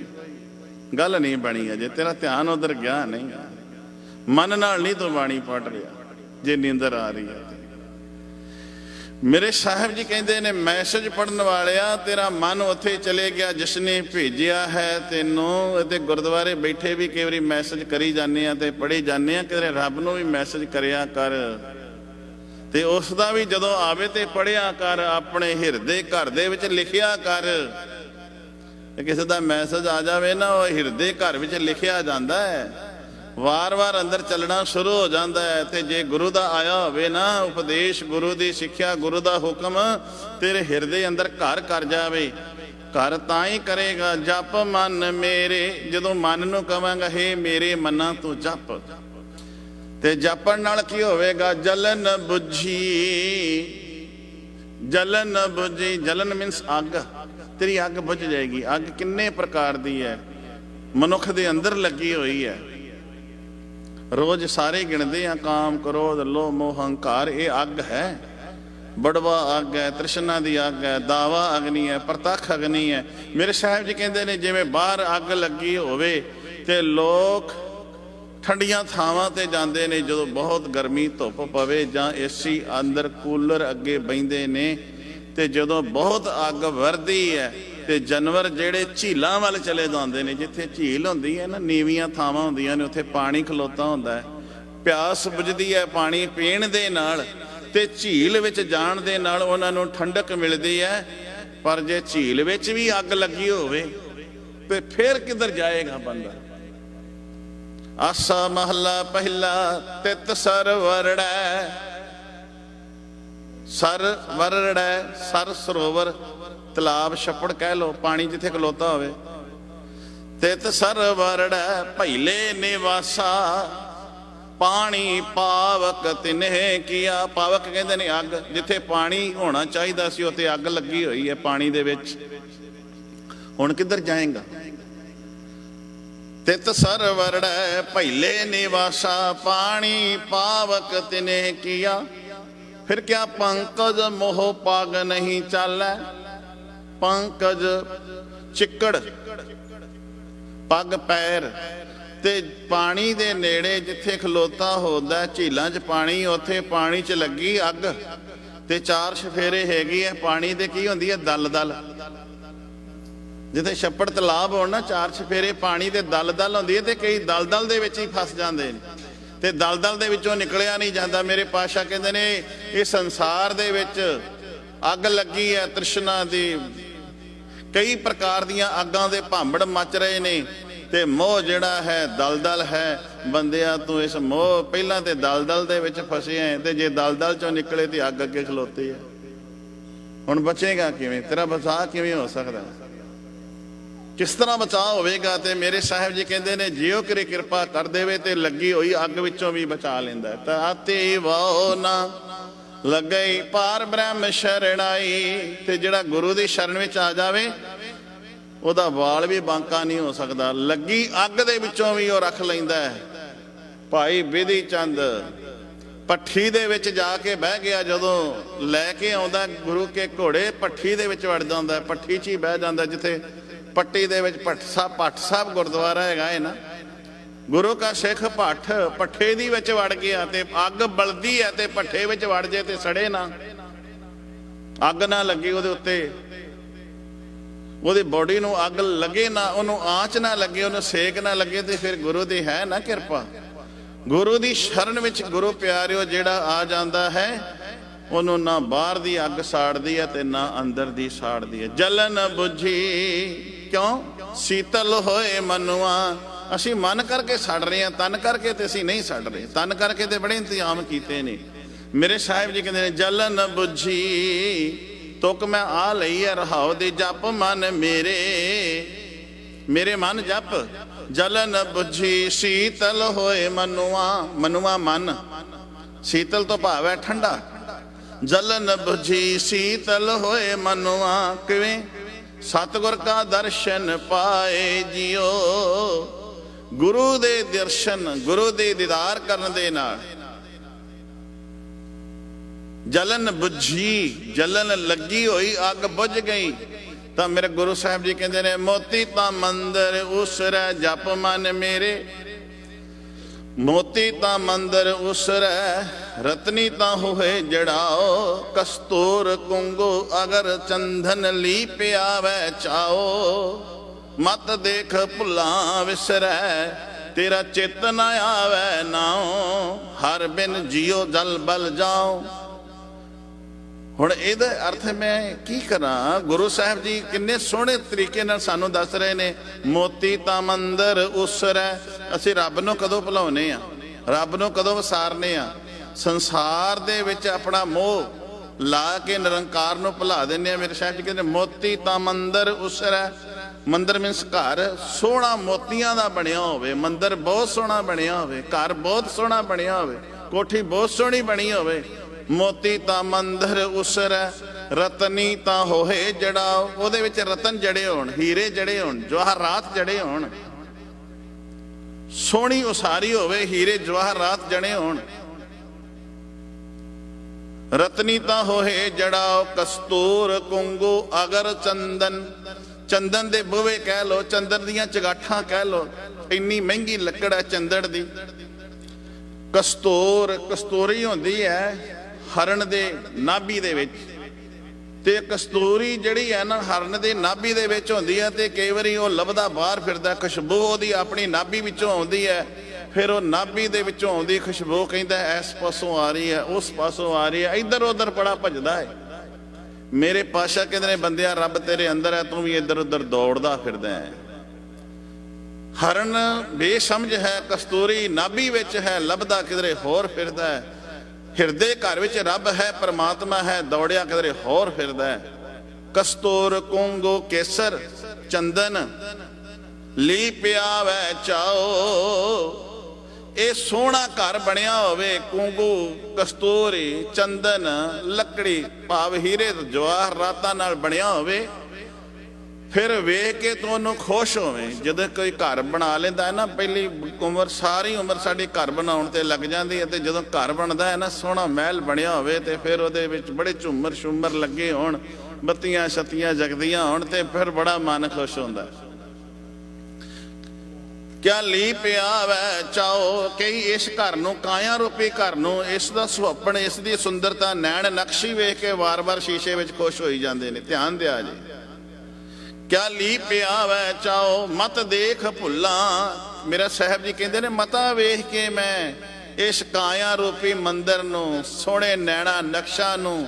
गल नहीं बनी अजे, तेरा ध्यान उधर गया नहीं, मन नाल नहीं तू बाणी पढ़ रहा जे नींदर आ रही है। मेरे साहब जी कहते ने मैसेज पढ़न वालिया तेरा मन उत्थे चले गया जिसने भेजिया है तेनों। ते गुरुद्वारे बैठे भी कई बारी मैसेज करी जाने ते पढ़ी जाने, कि रब नूं भी मैसेज करिया कर ते उसदा भी जदों आवे ते पढ़िया कर, अपने हिरदे घर दे विच लिखिया कर। किसी दा मैसेज आ जावे ना वो हिरदे घर विच लिखिया जांदा है, वार वार अंदर चलना शुरू हो जाता है। ते जे गुरु दा आया होवे ना उपदेश, गुरु दी सिक्ख्या, गुरु दा हुक्म तेरे हिरदे अंदर घर कर जावे। घर तां ही करेगा जप मन मेरे, जदों मन नूं कहांगा हे मेरे मना तू जप, ते जपण नाल की होवेगा जलन बुझी। जलन बुझी, जलन मीनस अग, तेरी अग बुझ जाएगी। अग किन्ने प्रकार दी है, मनुख दे अंदर लगी हुई है। रोज सारे गिनते हैं काम क्रोध लोभ मोह हंकार, ये अग है। बड़वा अग है, तृष्णा दी अग है, दावा अग्नि है, प्रतख अग्नि है। मेरे साहब जी कहते हैं जिवें बाहर अग लगी होवे ते लोग ठंडियां थावां ते जांदे ने, जदों बहुत गर्मी धुप पवे जां एसी अंदर कूलर अगे बहिंदे ने, ते जदों बहुत अग वरदी है ते जानवर जेड़े झीलों वाल चले जाते हैं। जिथे झील होंदी है ना, नीवियां थावां होंदियां ने, उत्थे पानी खलोता होंदा है, प्यास बुझदी है पानी पीण दे नाल, ते झील विच जाण दे नाल उहनां नूं ठंडक मिलदी है। पर जे झील विच भी अग लगी होवे ते फिर किधर जाएगा बंदा। आसा महला पहला तित सर वरड़ै, सर वरड़ै, सर सरोवर तलाब छप्पड़ कह लो, पानी जिथे खलोता होवे। तित सर वरड़ै भैले निवासा, पानी पावक तिन्हे किया। पावक कहते ने अग, जिथे पानी होना चाहिए सी उत्थे अग लगी हुई है पानी दे विच, हुण किधर जाएगा। तित सर वरड़ै भैले निवासा, पानी पावक तिन्हे किया। फिर क्या पंकज मोह पाग नहीं चालै। पंकज चिक्कड़ पग पैर ते पानी दे नेड़े जिथे खलोता होंदा, झीलां च पानी, उत्थे पानी च लगी अग ते चार छफेरे हैगी है पानी दे, की होंदी है दल दल। जिथे छप्पड़ तलाब हो ना, चार छफेरे पानी दे दल दल होंदी है, ते कई दल दल दे विच ही फस जांदे ने ते दल दल दे विचों निकलिया नहीं जाता। मेरे पातशाह कहंदे ने इस संसार दे विच अग लगी है तृष्णा दी, कई प्रकार दियां अगां दे भांबड़ मच रहे ने, ते मोह जिहड़ा है दलदल है। बंदिया तू इस मोह पहलां ते दलदल दे विच फसे है, ते जे दलदल चों निकले ते अग अगे खलोती है। हुण बचेगा किवें, तेरा बचाव किवें हो सकदा, किस तरह बचाव होवेगा। ते मेरे साहब जी कहंदे ने जियो करे किरपा कर देवे ते लगी होई अग विचों भी बचा लैंदा है। ताते वाओ ना लगई पार ब्रह्म शरणाई, ते जिहड़ा गुरु दी शरण विच आ जावे ਉਹਦਾ ਵਾਲ भी बांका नहीं हो सकता। लगी अग दे विचों भी ਉਹ रख लैंदा है। भाई बिधि चंद पट्ठी दे विच जाके बह गया, जदों लैके आउंदा गुरु के घोड़े पट्ठी दे विच वड़ जांदा, पट्ठी च ही बह जांदा। जिथे पट्टी दे विच भट्ट साहब गुरुद्वारा हैगा है ना, गुरु का सिख भट्ठ पट्ठे दी विच वड़ गया ते अग बलदी है, ते भट्ठे विच वड़ जे ते सड़े ना, अग ना लगे ਉਹਦੇ ਉੱਤੇ, ਉਹਦੀ बॉडी ਨੂੰ अग लगे ना, ਉਹਨੂੰ आँच ना लगे, ਉਹਨੂੰ सेक ना लगे, ਤੇ फिर गुरु ਦੀ है ना किरपा। गुरु ਦੀ शरण ਵਿੱਚ गुरु ਪਿਆਰਿਓ ਜਿਹੜਾ आ ਜਾਂਦਾ है, ਉਹਨੂੰ ਨਾ ਬਾਹਰ ਦੀ ਅੱਗ ਸਾੜਦੀ ਹੈ ਤੇ ਨਾ ਅੰਦਰ ਦੀ ਸਾੜਦੀ ਹੈ। ਜਲਨ ਬੁਝੀ ਕਿਉਂ ਸੀਤਲ ਹੋਏ ਮਨੁਆ, ਅਸੀਂ ਮਨ ਕਰਕੇ ਸੜ ਰਹੇ ਹਾਂ, ਤਨ ਕਰਕੇ ਤੇ ਅਸੀਂ ਨਹੀਂ ਸੜ ਰਹੇ। ਤਨ ਕਰਕੇ ਤੇ ਬੜੇ ਇੰਤਜ਼ਾਮ ਕੀਤੇ ਨੇ। ਮੇਰੇ ਸਾਹਿਬ ਜੀ ਕਹਿੰਦੇ ਨੇ ਜਲਨ ਬੁਝੀ ਤੁਕ ਮੈਂ ਆ ਲਈ ਹੈ ਰਹਾਉ ਦੀ, ਜਪ ਮਨ ਮੇਰੇ ਮੇਰੇ ਮਨ ਜਪ। ਜਲਨ ਬੁਝੀ ਸੀਤਲ ਹੋਏ ਮਨੁਆ, ਮਨੁਆ ਮਨ, ਸੀਤਲ ਤੋਂ ਭਾਵ ਹੈ ਠੰਡਾ। जलन बुझी शीतल होए मनुआ, किवें सतगुर का दर्शन पाए जियो। गुरु दे दर्शन, गुरु दे दीदार करन दे नाल ਜਲਨ ਬੁਝੀ, ਜਲਨ ਲੱਗੀ ਹੋਈ ਅੱਗ ਬੁਝ ਗਈ। ਤਾਂ ਮੇਰੇ ਗੁਰੂ ਸਾਹਿਬ ਜੀ ਕਹਿੰਦੇ ਨੇ, ਮੋਤੀ ਤਾਂ ਮੰਦਰ ਉਸਰੈ ਜਪ ਮਨ ਮੇਰੇ, ਮੋਤੀ ਤਾਂ ਮੰਦਰ ਉਸਰੈ ਰਤਨੀ ਤਾਂ ਹੋਏ ਜੜਾਓ, ਕਸਤੂਰ ਕੁੰਗੂ ਅਗਰ ਚੰਦਨ ਲੀ ਪਿਆਵੈ ਚਾਓ, ਮਤ ਦੇਖ ਭੁੱਲਾਂ ਵਿਸਰੈ ਤੇਰਾ ਚਿਤ ਨ ਆਵੈ ਨਾਉ, ਹਰ ਬਿਨ ਜਿਉ ਜਲ ਬਲ ਜਾਓ। ਹੁਣ ਇਹਦਾ ਅਰਥ ਮੈਂ ਕੀ ਕਰਾਂ? ਗੁਰੂ ਸਾਹਿਬ ਜੀ ਕਿੰਨੇ ਸੋਹਣੇ ਤਰੀਕੇ ਨਾਲ ਸਾਨੂੰ ਦੱਸ ਰਹੇ ਨੇ, ਮੋਤੀ ਤਾਂ ਮੰਦਰ ਉਸਰੈ। ਅਸੀਂ ਰੱਬ ਨੂੰ ਕਦੋਂ ਭੁਲਾਉਨੇ ਆ? ਰੱਬ ਨੂੰ ਕਦੋਂ ਵਿਸਾਰਨੇ ਆ? ਸੰਸਾਰ ਦੇ ਵਿੱਚ ਆਪਣਾ ਮੋਹ ਲਾ ਕੇ ਨਿਰੰਕਾਰ ਨੂੰ ਭੁਲਾ ਦਿੰਦੇ ਆ। ਮੇਰੇ ਸਾਹਿਬ ਜੀ ਕਹਿੰਦੇ, ਮੋਤੀ ਤਾਂ ਮੰਦਰ ਉਸਰੈ। ਮੰਦਰ ਮੀਨਸ ਘਰ ਸੋਹਣਾ ਮੋਤੀਆਂ ਦਾ ਬਣਿਆ ਹੋਵੇ, ਮੰਦਰ ਬਹੁਤ ਸੋਹਣਾ ਬਣਿਆ ਹੋਵੇ, ਘਰ ਬਹੁਤ ਸੋਹਣਾ ਬਣਿਆ ਹੋਵੇ, ਕੋਠੀ ਬਹੁਤ ਸੋਹਣੀ ਬਣੀ ਹੋਵੇ। ਮੋਤੀ ਤਾਂ ਮੰਦਰ ਉਸਰੈ ਰਤਨੀ ਤਾਂ ਹੋਏ ਜੜਾਓ, ਉਹਦੇ ਵਿੱਚ ਰਤਨ ਜੜੇ ਹੋਣ, ਹੀਰੇ ਜੜੇ ਹੋਣ, ਜਵਾਹਰਾਤ ਜੜੇ ਹੋਣ, ਸੋਹਣੀ ਉਸਾਰੀ ਹੋਵੇ, ਹੀਰੇ ਜਵਾਹਰਾਤ ਜੜੇ ਹੋਣ। ਰਤਨੀ ਤਾਂ ਹੋਏ ਜੜਾਓ, ਕਸਤੂਰ ਕੁੰਗੂ ਅਗਰ ਚੰਦਨ, ਚੰਦਨ ਦੇ ਬੂਹੇ ਕਹਿ ਲੋ, ਚੰਦਨ ਦੀਆਂ ਚਗਾਠਾਂ ਕਹਿ ਲੋ, ਇੰਨੀ ਮਹਿੰਗੀ ਲੱਕੜ ਹੈ ਚੰਦਨ ਦੀ। ਕਸਤੂਰ, ਕਸਤੂਰੀ ਹੁੰਦੀ ਹੈ ਹਰਨ ਦੇ ਨਾਭੀ ਦੇ ਵਿੱਚ, ਤੇ ਕਸਤੂਰੀ ਜਿਹੜੀ ਹੈ ਨਾ ਹਰਨ ਦੇ ਨਾਭੀ ਦੇ ਵਿੱਚ ਹੁੰਦੀ ਹੈ, ਤੇ ਕਈ ਵਾਰੀ ਉਹ ਲੱਭਦਾ ਬਾਹਰ ਫਿਰਦਾ, ਖੁਸ਼ਬੂ ਉਹਦੀ ਆਪਣੀ ਨਾਭੀ ਵਿੱਚੋਂ ਆਉਂਦੀ ਹੈ। ਫਿਰ ਉਹ ਨਾਭੀ ਦੇ ਵਿੱਚੋਂ ਆਉਂਦੀ ਖੁਸ਼ਬੂ ਕਹਿੰਦਾ ਇਸ ਪਾਸੋਂ ਆ ਰਹੀ ਹੈ, ਉਸ ਪਾਸੋਂ ਆ ਰਹੀ ਹੈ, ਇੱਧਰ ਉੱਧਰ ਬੜਾ ਭੱਜਦਾ ਹੈ। ਮੇਰੇ ਪਾਸ਼ਾ ਕਹਿੰਦੇ ਨੇ, ਬੰਦਿਆ ਰੱਬ ਤੇਰੇ ਅੰਦਰ ਹੈ, ਤੂੰ ਵੀ ਇੱਧਰ ਉੱਧਰ ਦੌੜਦਾ ਫਿਰਦਾ ਹੈ। ਹਰਨ ਬੇਸਮਝ ਹੈ, ਕਸਤੂਰੀ ਨਾਭੀ ਵਿੱਚ ਹੈ, ਲੱਭਦਾ ਕਿਧਰੇ ਹੋਰ ਫਿਰਦਾ ਹੈ। ਹਿਰਦੇ ਘਰ ਵਿੱਚ ਰੱਬ ਹੈ, ਪਰਮਾਤਮਾ ਹੈ, ਦੌੜਿਆ ਕਿਧਰੇ ਹੋਰ ਫਿਰਦਾ ਹੈ। ਕਸਤੂਰ ਕੁੰਗੂ ਕੇਸਰ ਚੰਦਨ ਲੀ ਪਿਆਵੈ ਚਾਓ, ਇਹ ਸੋਹਣਾ ਘਰ ਬਣਿਆ ਹੋਵੇ, ਕੁੰਗੂ ਕਸਤੂਰੀ ਚੰਦਨ ਲੱਕੜੀ ਭਾਵ ਹੀਰੇ ਜਵਾਹਰਾਤਾਂ ਨਾਲ ਬਣਿਆ ਹੋਵੇ, ਫਿਰ ਵੇਖ ਕੇ ਤੂੰ ਉਹਨੂੰ ਖੁਸ਼ ਹੋਵੇਂ। ਜਦੋਂ ਕੋਈ ਘਰ ਬਣਾ ਲੈਂਦਾ ਹੈ ਨਾ, ਪਹਿਲੀ ਉਮਰ ਸਾਰੀ ਉਮਰ ਸਾਡੀ ਘਰ ਬਣਾਉਣ ਤੇ ਲੱਗ ਜਾਂਦੀ ਹੈ, ਤੇ ਜਦੋਂ ਘਰ ਬਣਦਾ ਹੈ ਨਾ, ਸੋਹਣਾ ਮਹਿਲ ਬਣਿਆ ਹੋਵੇ, ਤੇ ਫਿਰ ਉਹਦੇ ਵਿੱਚ ਬੜੇ ਝੂਮਰ ਸ਼ੂਮਰ ਲੱਗੇ ਹੋਣ, ਬੱਤੀਆਂ ਛੱਤੀਆਂ ਜਗਦੀਆਂ ਹੋਣ, ਤੇ ਫਿਰ ਬੜਾ ਮਨ ਖੁਸ਼ ਹੁੰਦਾ। ਕਿਆ ਲੀ ਪਿਆਵੈ ਚਾਓ, ਕਈ ਇਸ ਘਰ ਨੂੰ, ਕਾਇਆ ਰੂਪੀ ਘਰ ਨੂੰ, ਇਸ ਦਾ ਸੁਹੱਪਣ, ਇਸ ਦੀ ਸੁੰਦਰਤਾ, ਨੈਣ ਨਕਸ਼ੀ ਵੇਖ ਕੇ ਵਾਰ-ਵਾਰ ਸ਼ੀਸ਼ੇ ਵਿੱਚ ਖੁਸ਼ ਹੋਈ ਜਾਂਦੇ ਨੇ। ਧਿਆਨ ਦਿਆ ਜੀ। ਕਿਆ ਲੀ ਪਿਆਵੈ ਚਾਓ, ਮਤ ਦੇਖ ਭੁੱਲਾਂ। ਮੇਰਾ ਸਾਹਿਬ ਜੀ ਕਹਿੰਦੇ ਨੇ, ਮਤਾ ਵੇਖ ਕੇ ਮੈਂ ਇਸ ਕਾਇਆ ਰੂਪੀ ਮੰਦਰ ਨੂੰ, ਸੋਹਣੇ ਨੈਣਾ ਨਕਸ਼ਾ ਨੂੰ,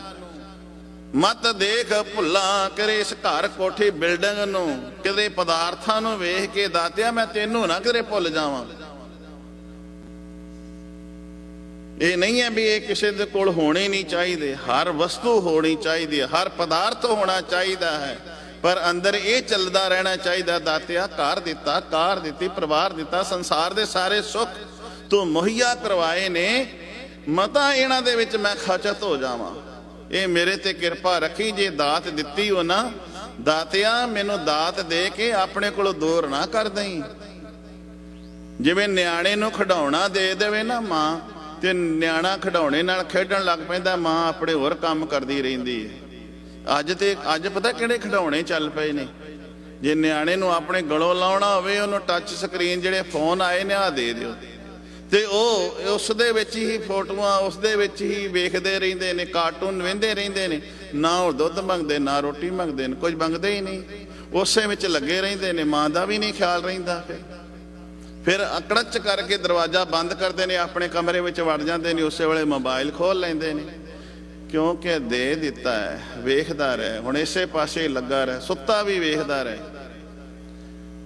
ਮਤ ਦੇਖ ਭੁੱਲਾਂ ਕਰੇ, ਇਸ ਘਰ ਕੋਠੀ ਬਿਲਡਿੰਗ ਨੂੰ, ਕਿਤੇ ਪਦਾਰਥਾਂ ਨੂੰ ਵੇਖ ਕੇ ਦਾਤਿਆ ਮੈਂ ਤੈਨੂੰ ਨਾ ਕਿਤੇ ਭੁੱਲ ਜਾਵਾਂ। ਇਹ ਨਹੀਂ ਹੈ ਵੀ ਇਹ ਕਿਸੇ ਦੇ ਕੋਲ ਹੋਣੇ ਨਹੀਂ ਚਾਹੀਦੇ, ਹਰ ਵਸਤੂ ਹੋਣੀ ਚਾਹੀਦੀ ਹੈ, ਹਰ ਪਦਾਰਥ ਹੋਣਾ ਚਾਹੀਦਾ ਹੈ, ਪਰ ਅੰਦਰ ਇਹ ਚੱਲਦਾ ਰਹਿਣਾ ਚਾਹੀਦਾ, ਦਾਤਿਆ ਘਰ ਦਿੱਤਾ, ਕਾਰ ਦਿੱਤੀ, ਪਰਿਵਾਰ ਦਿੱਤਾ, ਸੰਸਾਰ ਦੇ ਸਾਰੇ ਸੁੱਖ ਤੂੰ ਮੁਹੱਈਆ ਕਰਵਾਏ ਨੇ, ਮਤਾ ਇਹਨਾਂ ਦੇ ਵਿੱਚ ਮੈਂ ਖਚਤ ਹੋ ਜਾਵਾਂ। ਇਹ ਮੇਰੇ ਤੇ ਕਿਰਪਾ ਰੱਖੀ, ਜੇ ਦਾਤ ਦਿੱਤੀ ਹੋ ਨਾ, ਦਾਤਿਆ ਮੈਨੂੰ ਦਾਤ ਦੇ ਕੇ ਆਪਣੇ ਕੋਲੋਂ ਦੂਰ ਨਾ ਕਰ ਦਈ। ਜਿਵੇਂ ਨਿਆਣੇ ਨੂੰ ਖਿਡੌਣਾ ਦੇ ਦੇਵੇ ਨਾ ਮਾਂ, ਤੇ ਨਿਆਣਾ ਖਿਡੌਣੇ ਨਾਲ ਖੇਡਣ ਲੱਗ ਪੈਂਦਾ, ਮਾਂ ਆਪਣੇ ਹੋਰ ਕੰਮ ਕਰਦੀ ਰਹਿੰਦੀ ਹੈ। ਅੱਜ ਪਤਾ ਕਿਹੜੇ ਖਿਡੌਣੇ ਚੱਲ ਪਏ ਨੇ, ਜੇ ਨਿਆਣੇ ਨੂੰ ਆਪਣੇ ਗਲੋਂ ਲਾਉਣਾ ਹੋਵੇ, ਉਹਨੂੰ ਟੱਚ ਸਕਰੀਨ ਜਿਹੜੇ ਫੋਨ ਆਏ ਨੇ ਆ ਦੇ ਦਿਓ, ਤੇ ਉਹ ਉਸ ਦੇ ਵਿੱਚ ਹੀ ਫੋਟੋਆਂ, ਉਸ ਦੇ ਵਿੱਚ ਹੀ ਵੇਖਦੇ ਰਹਿੰਦੇ ਨੇ, ਕਾਰਟੂਨ ਵੇਖਦੇ ਰਹਿੰਦੇ ਨੇ। ਨਾ ਉਹ ਦੁੱਧ ਮੰਗਦੇ, ਨਾ ਰੋਟੀ ਮੰਗਦੇ ਨੇ, ਕੁਝ ਮੰਗਦੇ ਹੀ ਨਹੀਂ, ਉਸੇ ਵਿੱਚ ਲੱਗੇ ਰਹਿੰਦੇ ਨੇ। ਮਾਂ ਦਾ ਵੀ ਨਹੀਂ ਖਿਆਲ ਰਹਿੰਦਾ। ਫਿਰ ਅਕੜਚ ਕਰਕੇ ਦਰਵਾਜ਼ਾ ਬੰਦ ਕਰਦੇ ਨੇ, ਆਪਣੇ ਕਮਰੇ ਵਿੱਚ ਵੜ ਜਾਂਦੇ ਨੇ, ਉਸੇ ਵੇਲੇ ਮੋਬਾਈਲ ਖੋਲ ਲੈਂਦੇ ਨੇ, ਕਿਉਂਕਿ ਦੇ ਦਿੱਤਾ ਹੈ, ਵੇਖਦਾ ਰਹੇ, ਹੁਣ ਇਸੇ ਪਾਸੇ ਲੱਗਾ ਰਹੇ, ਸੁੱਤਾ ਵੀ ਵੇਖਦਾ ਰਹੇ।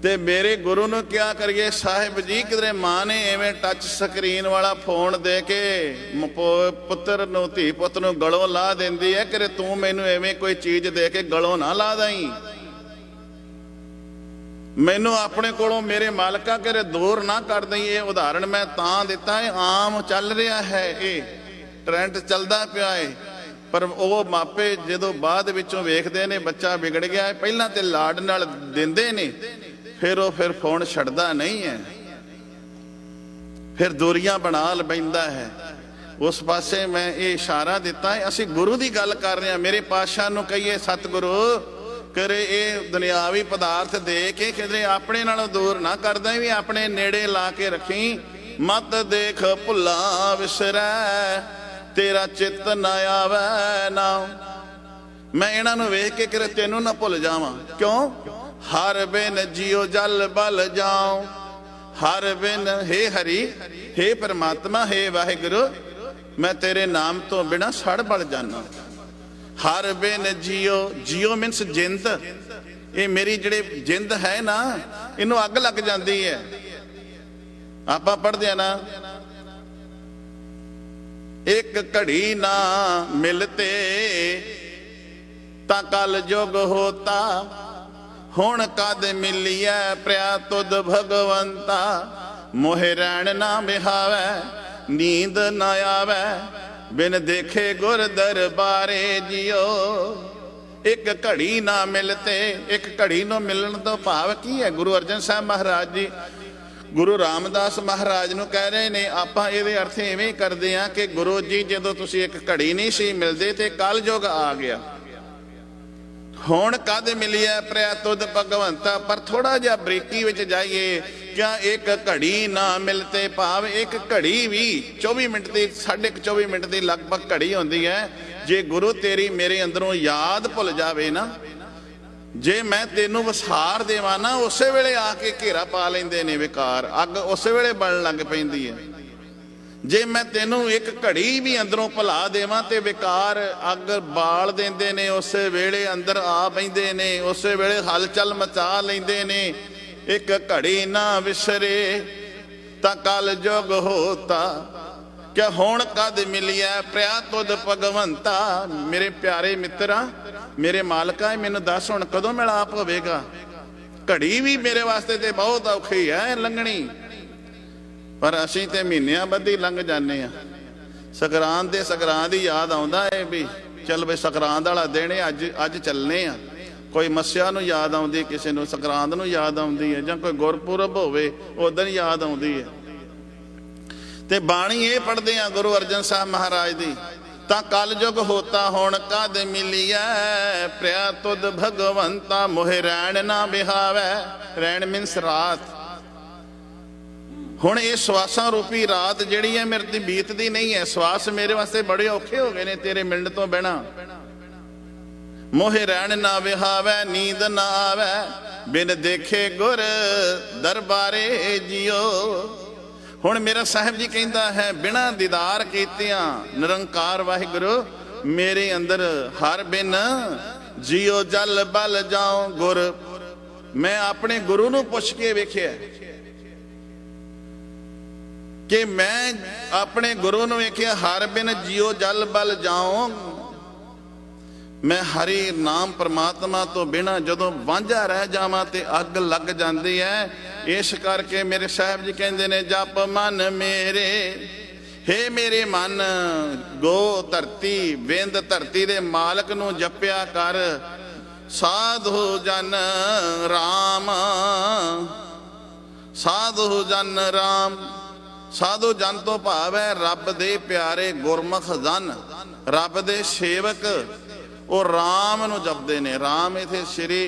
ਤੇ ਮੇਰੇ ਗੁਰੂ ਨੂੰ ਕਿਆ ਕਰੀਏ ਸਾਹਿਬ ਜੀ, ਕਿਧਰੇ ਮਾਂ ਨੇ ਐਵੇਂ ਟੱਚ ਸਕਰੀਨ ਵਾਲਾ ਫੋਨ ਦੇ ਕੇ ਪੁੱਤਰ ਨੂੰ, ਧੀ ਪੁੱਤ ਨੂੰ ਗਲੋਂ ਲਾ ਦਿੰਦੀ ਹੈ, ਕਿ ਤੂੰ ਮੈਨੂੰ ਐਵੇਂ ਕੋਈ ਚੀਜ਼ ਦੇ ਕੇ ਗਲੋਂ ਨਾ ਲਾ ਦਈ, ਮੈਨੂੰ ਆਪਣੇ ਕੋਲੋਂ ਮੇਰੇ ਮਾਲਕਾ ਕਿਰੇ ਦੂਰ ਨਾ ਕਰ ਦਈ। ਇਹ ਉਦਾਹਰਣ ਮੈਂ ਤਾਂ ਦਿੱਤਾ, ਇਹ ਆਮ ਚੱਲ ਰਿਹਾ ਹੈ, ਇਹ ਟ੍ਰੈਂਡ ਚੱਲਦਾ ਪਿਆ ਹੈ। ਪਰ ਉਹ ਮਾਪੇ ਜਦੋਂ ਬਾਅਦ ਵਿੱਚੋਂ ਵੇਖਦੇ ਨੇ ਬੱਚਾ ਵਿਗੜ ਗਿਆ, ਪਹਿਲਾਂ ਤੇ ਲਾਡ ਨਾਲ ਦਿੰਦੇ ਨੇ, ਫਿਰ ਫੋਨ ਛੱਡਦਾ ਨਹੀਂ ਹੈ, ਫਿਰ ਦੂਰੀਆਂ ਬਣਾ ਲੈਂਦਾ ਹੈ। उस पासे मैं ये इशारा दिता है, असी गुरु की गल कर रहे हैं। मेरे पातशाह नूं कहिए सतगुरु करे ये दुनियावी पदार्थ दे के किधरे अपने नालों दूर ना कर दें, भी अपने नेड़े ला के रखी। मत देख भुला विसरै तेरा चित ना आवे ना। मैं इन्हां नूं वेख के किधरे तेनू ना भुल जावां। क्यों? हर बिन जियो जल बल जाऊं। हर बिन हे हरि हे परमात्मा हे वाहिगुरु मैं तेरे नाम तो बिना सड़ बल जाना। हर बिन जियो, जियो मीनस जिंद। ये मेरी जिहड़ी जिंद है ना इनू अग लग जाती है। आपां पढ़दे आ ना, एक घड़ी ना मिलते ता कल जुग होता। हुण कद मिलिए प्रिया तुद भगवंता। मोहे रैण ना बिहावै नींद ना आवे बिन देखे गुर दरबारे जियो। एक घड़ी ना मिलते, एक घड़ी नूं मिलन तो भाव की है? गुरु अर्जन साहब महाराज जी गुरु रामदास महाराज नूं कह रहे ने। आपां इहदे अर्थ इवें करदे आ कि गुरु जी जदों तुसीं एक घड़ी नहीं सी मिलदे ते कल युग आ गया। हुण कद मिलिए प्रिया तुद भगवंता। पर थोड़ा जिहा बरीकी विच जाइए, क्या एक घड़ी ना मिलते भाव एक घड़ी भी 24 मिनट की 24.5 मिनट की लगभग घड़ी होंदी है। जे गुरु तेरी मेरे अंदरों याद भुल जावे ना, जे मैं तेनू वसार देवां ना, उस वेले आके घेरा पा लैंदे ने विकार। अग उस वेले बलण लग पैंदी है। जे मैं तेनू एक घड़ी भी अंदरों भुला देवां ते विकार अग बाल देंदे ने, उस वेले अंदर आ पैंदे ने, उस वेले हलचल मचा लैंदे ने। एक घड़ी ना विसरे ता कल जुग होता। क्या हुण कद मिलिए प्रिया तुद भगवंता। मेरे प्यारे मित्रा मेरे मालका मैनू दस हुण कदों मिलाप होवेगा? घड़ी भी मेरे वास्ते ते बहुत औखी है लंघनी। पर असीं ते महीनियां बधी लंघ जाने आ। संगरांद दे संगरांद ही याद आउंदा है भी चल बई संगरांद वाला दिन है, अज चलने आ। कोई मस्या नूं याद आउंदी, किसी नूं संगरांद नूं याद आउंदी है, जां कोई गुरपुरब होवे उदन याद आउंदी है। ते बाणी ये पढ़दे आ गुरु अर्जन साहब महाराज दी, तां कल युग होता हुण कद मिलिए प्रिया तुद भगवंता। मोहे रैण ना बिहावै। रैण मीनस रात। हुण ये सवासां रूपी रात जिहड़ी है मेरे ते बीतदी नहीं है। सवास मेरे वास्ते बड़े औखे हो गए ने तेरे मिलण तो बिना। मोहे रैण ना विहावै नींद ना आवे बिन देखे गुर दरबारे जियो। हुण मेरा साहिब जी कहंदा है बिना दीदार कीतियां निरंकार वाहिगुरु मेरे अंदर हर बिन जियो जल बल जाऊं गुर। मैं अपने गुरु नूं पुछ के वेखिया कि मैं अपने गुरु नूं वेखिया हर बिन जियो जल बल जाऊं। मैं हरि नाम परमात्मा तो बिना जदों वांझा रह जावां ते अग लग जाती है। इस करके मेरे साहिब जी कहंदे ने जप मन मेरे हे मेरे मन गो धरती बिंद धरती दे मालक नूं जपिया कर। साधु जन राम साधु जन राम। साधु जन तो भाव है रब दे प्यारे गुरमुख जन, रब दे सेवक। वो राम नूं जपदे ने। राम इथे श्री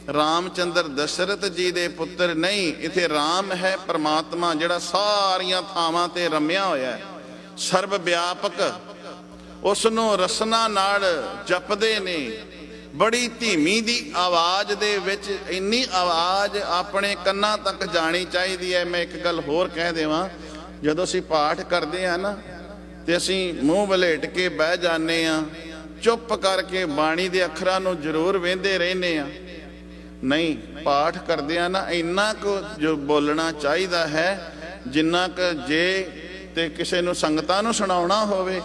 रामचंद्र दशरथ जी दे पुत्र नहीं, इथे राम है परमात्मा जिहड़ा सारियां थावां ते रमिया होया है, सर्व व्यापक। उस नूं रसना नाल जपदे ने। बड़ी धीमी दी आवाज़ दे विच इन्नी आवाज़ अपने कन्नां तक जानी चाहिदी है। मैं एक गल होर कह देवां, जदों असीं पाठ करदे आ ना ते असीं मूँह वलेट के बह जाने आ, चुप करके बाणी दे अखरां नूं जरूर वेंदे रहने आ। नहीं, पाठ करदे आ ना इन्ना को जो बोलना चाहिदा है जिन्ना क जे ते किसी नूं संगतां नूं सुणाउणा होवे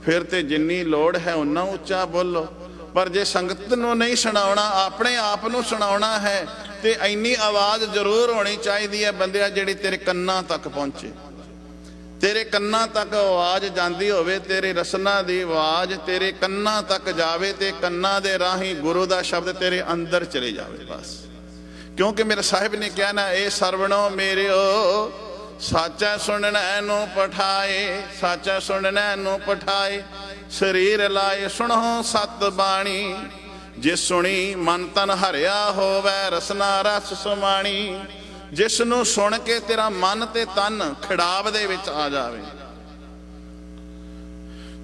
फिर ते जिन्नी लोड़ है उन्ना उच्चा बोलो। पर जे संगत नूं नहीं सुणाउणा अपने आप नूं सुणाउणा है ते इन्नी आवाज़ जरूर होनी चाहिदी है बंदिया जिहड़ी तेरे कन्नां तक पहुँचे। तेरे कन्नां तक आवाज़ जाती होवे, तेरे रसना दी आवाज़ तेरे कन्नां तक जावे ते कन्नां दे राही गुरु दा शब्द तेरे अंदर चले जावे बस। क्योंकि मेरे साहिब ने कहा ना ए सरवणो मेरे ਸਾਚਾ ਸੁਣਨੈ ਨੂੰ ਪਠਾਏ, ਸਾਚਾ ਸੁਣਨੈ ਨੂੰ ਪਠਾਏ। ਸਰੀਰ ਲਾਏ ਸੁਣੋ ਸਤ ਬਾਣੀ, ਜਿਸ ਸੁਣੀ ਮਨ ਤਨ ਹਰਿਆ ਹੋਵੇ ਰਸਨਾ ਰਸ ਸਮਾਣੀ। ਜਿਸ ਨੂੰ ਸੁਣ ਕੇ ਤੇਰਾ ਮਨ ਤੇ ਤਨ ਖਿੜਾਵ ਦੇ ਵਿੱਚ ਆ ਜਾਵੇ।